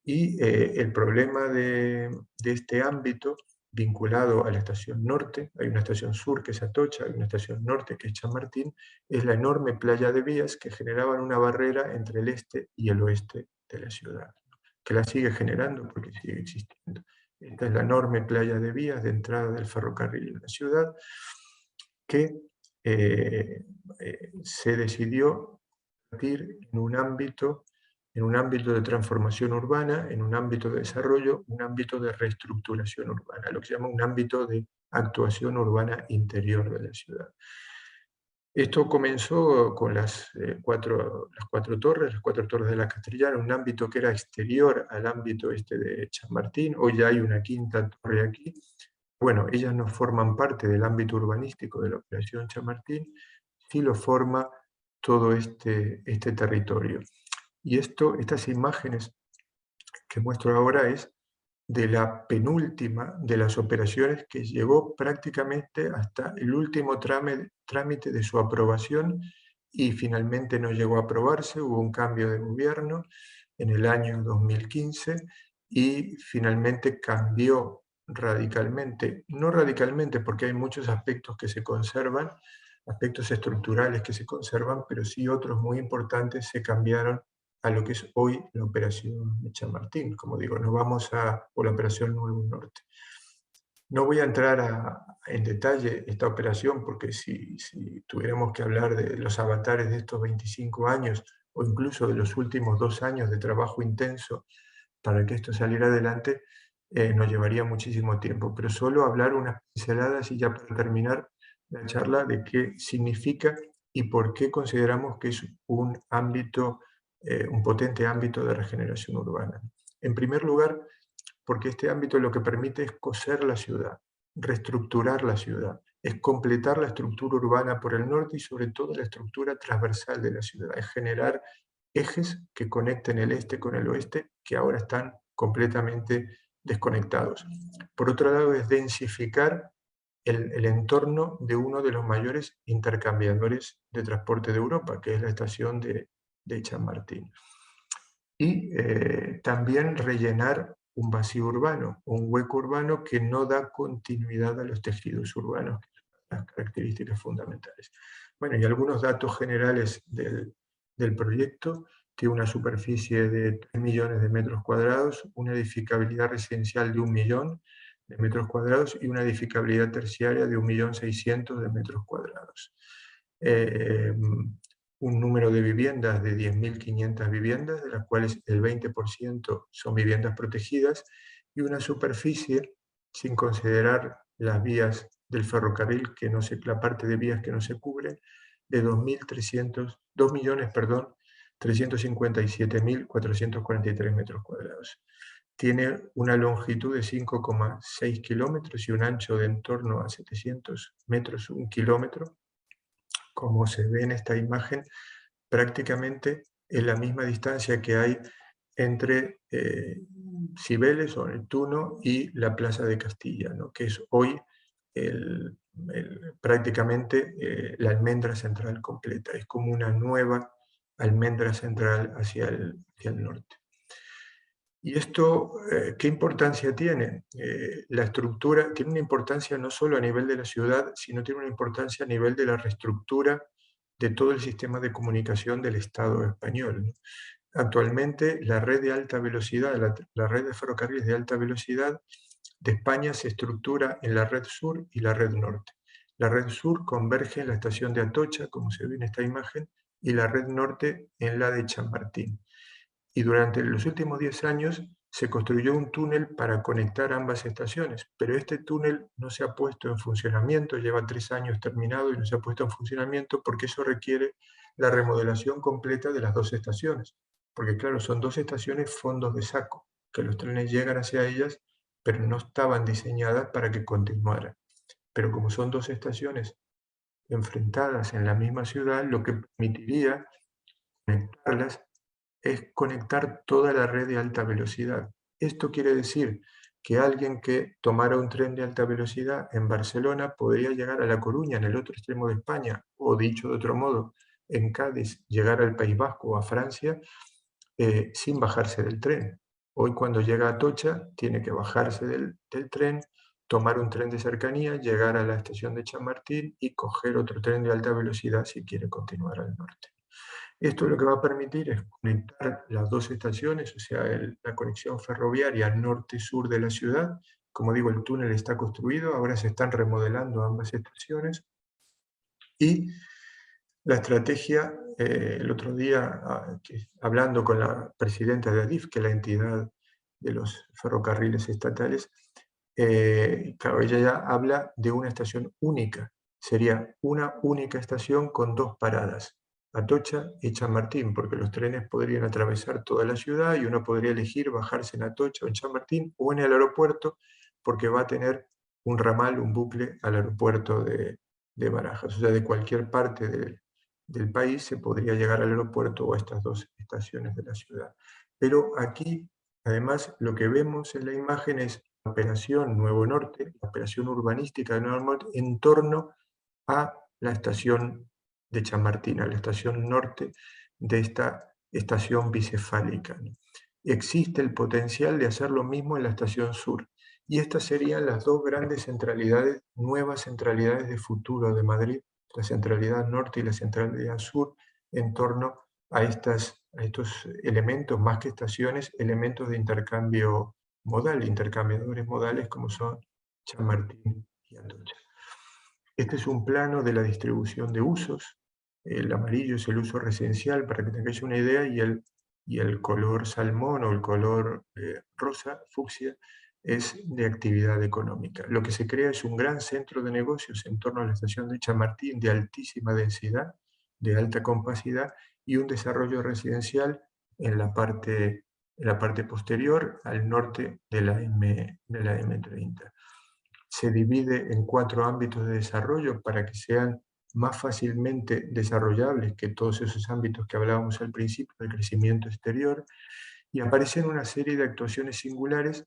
Y el problema de este ámbito vinculado a la estación norte, hay una estación sur que es Atocha, hay una estación norte que es Chamartín, es la enorme playa de vías que generaban una barrera entre el este y el oeste de la ciudad, que la sigue generando porque sigue existiendo. Esta es la enorme playa de vías de entrada del ferrocarril en la ciudad, que se decidió convertir en un ámbito de transformación urbana, en un ámbito de desarrollo, un ámbito de reestructuración urbana, lo que se llama un ámbito de actuación urbana interior de la ciudad. Esto comenzó con las cuatro torres de la Castellana, un ámbito que era exterior al ámbito este de Chamartín. Hoy ya hay una quinta torre aquí. Bueno, ellas no forman parte del ámbito urbanístico de la Operación Chamartín, sí lo forma todo este territorio. Y estas imágenes que muestro ahora es de la penúltima de las operaciones, que llegó prácticamente hasta el último trámite de su aprobación, y finalmente no llegó a aprobarse. Hubo un cambio de gobierno en el año 2015 y finalmente cambió radicalmente, no radicalmente porque hay muchos aspectos que se conservan, aspectos estructurales que se conservan, pero sí otros muy importantes se cambiaron a lo que es hoy la operación Chamartín. Como digo, nos vamos o la operación Nuevo Norte. No voy a entrar en detalle esta operación, porque si tuviéramos que hablar de los avatares de estos 25 años, o incluso de los últimos 2 años de trabajo intenso para que esto saliera adelante, nos llevaría muchísimo tiempo. Pero solo hablar unas pinceladas, y ya para terminar la charla, de qué significa y por qué consideramos que es un ámbito, un potente ámbito de regeneración urbana. En primer lugar, porque este ámbito lo que permite es coser la ciudad, reestructurar la ciudad, es completar la estructura urbana por el norte y sobre todo la estructura transversal de la ciudad, es generar ejes que conecten el este con el oeste, que ahora están completamente desconectados. Por otro lado, es densificar el entorno de uno de los mayores intercambiadores de transporte de Europa, que es la estación de Chamartín. Y también rellenar un vacío urbano, un hueco urbano que no da continuidad a los tejidos urbanos, que son las características fundamentales. Bueno, y algunos datos generales del proyecto: tiene una superficie de 3 millones de metros cuadrados, una edificabilidad residencial de 1 millón de metros cuadrados y una edificabilidad terciaria de 1.600.000 de metros cuadrados. Un número de viviendas de 10.500 viviendas, de las cuales el 20% son viviendas protegidas, y una superficie, sin considerar las vías del ferrocarril, que no se, la parte de vías que no se cubre, de 2.357.443 metros cuadrados. Tiene una longitud de 5,6 kilómetros y un ancho de en torno a 700 metros, 1 kilómetro. Como se ve en esta imagen, prácticamente en la misma distancia que hay entre Cibeles o Neptuno y la Plaza de Castilla, ¿no? Que es hoy prácticamente la almendra central completa. Es como una nueva almendra central hacia el norte. ¿Y esto qué importancia tiene? La estructura tiene una importancia no solo a nivel de la ciudad, sino tiene una importancia a nivel de la reestructura de todo el sistema de comunicación del Estado español, ¿no? Actualmente la red de alta velocidad, la red de ferrocarriles de alta velocidad de España se estructura en la red sur y la red norte. La red sur converge en la estación de Atocha, como se ve en esta imagen, y la red norte en la de Chamartín. Y durante los últimos 10 años se construyó un túnel para conectar ambas estaciones, pero este túnel no se ha puesto en funcionamiento, lleva 3 años terminado y no se ha puesto en funcionamiento porque eso requiere la remodelación completa de las dos estaciones, porque claro, son dos estaciones fondos de saco, que los trenes llegan hacia ellas, pero no estaban diseñadas para que continuaran. Pero como son dos estaciones enfrentadas en la misma ciudad, lo que permitiría conectarlas es conectar toda la red de alta velocidad. Esto quiere decir que alguien que tomara un tren de alta velocidad en Barcelona podría llegar a La Coruña, en el otro extremo de España, o dicho de otro modo, en Cádiz, llegar al País Vasco o a Francia sin bajarse del tren. Hoy cuando llega a Atocha tiene que bajarse del tren, tomar un tren de cercanía, llegar a la estación de Chamartín y coger otro tren de alta velocidad si quiere continuar al norte. Esto lo que va a permitir es conectar las dos estaciones, o sea, la conexión ferroviaria norte-sur de la ciudad. Como digo, el túnel está construido, ahora se están remodelando ambas estaciones. Y la estrategia, el otro día, hablando con la presidenta de ADIF, que es la entidad de los ferrocarriles estatales, claro, ella ya habla de una estación única. Sería una única estación con dos paradas, Atocha y Chamartín, porque los trenes podrían atravesar toda la ciudad y uno podría elegir bajarse en Atocha o en Chamartín o en el aeropuerto, porque va a tener un ramal, un bucle al aeropuerto de Barajas. O sea, de cualquier parte del país se podría llegar al aeropuerto o a estas dos estaciones de la ciudad. Pero aquí, además, lo que vemos en la imagen es la operación Nuevo Norte, la operación urbanística de Nuevo Norte, en torno a la estación de Chamartín, a la estación norte de esta estación bicefálica, ¿no? Existe el potencial de hacer lo mismo en la estación sur. Y estas serían las dos grandes centralidades, nuevas centralidades de futuro de Madrid, la centralidad norte y la centralidad sur, en torno a estos elementos, más que estaciones, elementos de intercambio modal, intercambiadores modales como son Chamartín y Atocha. Este es un plano de la distribución de usos. El amarillo es el uso residencial, para que tengáis una idea, y el color salmón o el color rosa, fucsia, es de actividad económica. Lo que se crea es un gran centro de negocios en torno a la estación de Chamartín de altísima densidad, de alta compacidad, y un desarrollo residencial en la parte posterior, al norte de la M30. Se divide en 4 ámbitos de desarrollo para que sean más fácilmente desarrollables que todos esos ámbitos que hablábamos al principio, del crecimiento exterior, y aparecen una serie de actuaciones singulares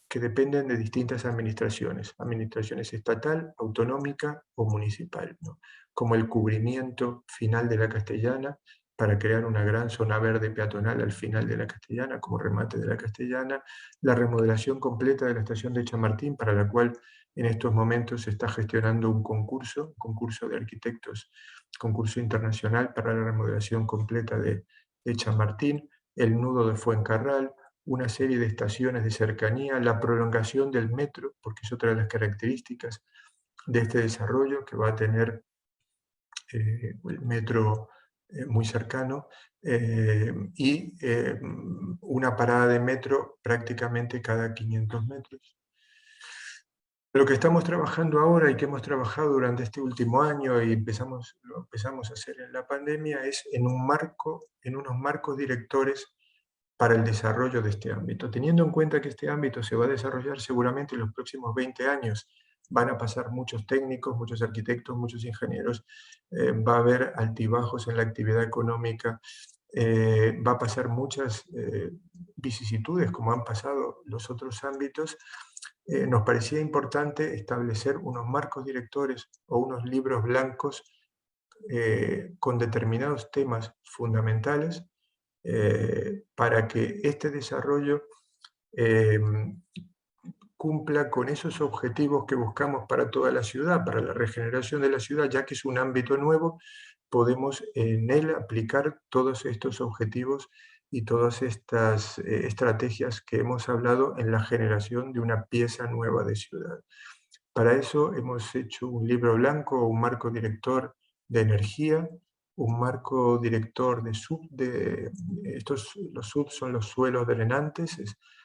que dependen de distintas administraciones estatal, autonómica o municipal, ¿no? Como el cubrimiento final de la Castellana para crear una gran zona verde peatonal al final de la Castellana, como remate de la Castellana, la remodelación completa de la estación de Chamartín, para la cual en estos momentos se está gestionando un concurso de arquitectos, concurso internacional para la remodelación completa de Chamartín, el nudo de Fuencarral, una serie de estaciones de cercanía, la prolongación del metro, porque es otra de las características de este desarrollo, que va a tener el metro muy cercano, y una parada de metro prácticamente cada 500 metros. Lo que estamos trabajando ahora y que hemos trabajado durante este último año y lo empezamos a hacer en la pandemia es en unos marcos directores para el desarrollo de este ámbito. Teniendo en cuenta que este ámbito se va a desarrollar seguramente en los próximos 20 años, van a pasar muchos técnicos, muchos arquitectos, muchos ingenieros, va a haber altibajos en la actividad económica, va a pasar muchas vicisitudes como han pasado los otros ámbitos. Nos parecía importante establecer unos marcos directores o unos libros blancos con determinados temas fundamentales para que este desarrollo eh, cumpla con esos objetivos que buscamos para toda la ciudad, para la regeneración de la ciudad, ya que es un ámbito nuevo, podemos en él aplicar todos estos objetivos y todas estas estrategias que hemos hablado en la generación de una pieza nueva de ciudad. Para eso hemos hecho un libro blanco, un marco director de energía, un marco director de los sub son los suelos drenantes.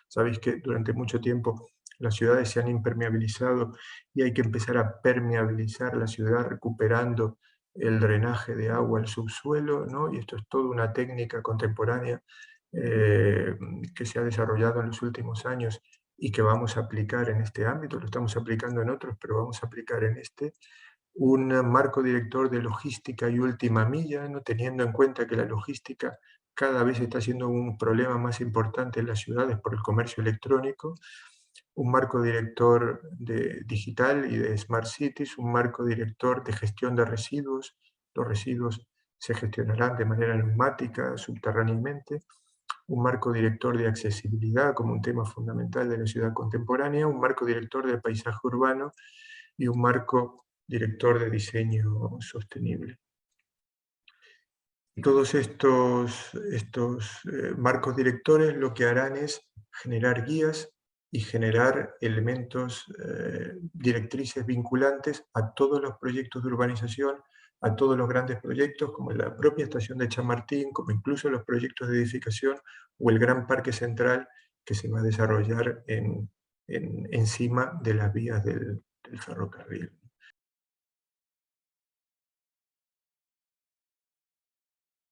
Sabéis que durante mucho tiempo las ciudades se han impermeabilizado y hay que empezar a permeabilizar la ciudad recuperando el drenaje de agua al subsuelo, ¿no? Y esto es toda una técnica contemporánea eh, que se ha desarrollado en los últimos años y que vamos a aplicar en este ámbito, lo estamos aplicando en otros, pero vamos a aplicar en este, un marco director de logística y última milla, ¿no? Teniendo en cuenta que la logística cada vez está siendo un problema más importante en las ciudades por el comercio electrónico, un marco director de digital y de Smart Cities, un marco director de gestión de residuos. Los residuos se gestionarán de manera neumática, subterráneamente. Un marco director de accesibilidad como un tema fundamental de la ciudad contemporánea, un marco director del paisaje urbano y un marco director de diseño sostenible. Todos estos marcos directores lo que harán es generar guías y generar elementos directrices vinculantes a todos los proyectos de urbanización, a todos los grandes proyectos, como la propia estación de Chamartín, como incluso los proyectos de edificación o el gran parque central que se va a desarrollar encima de las vías del ferrocarril.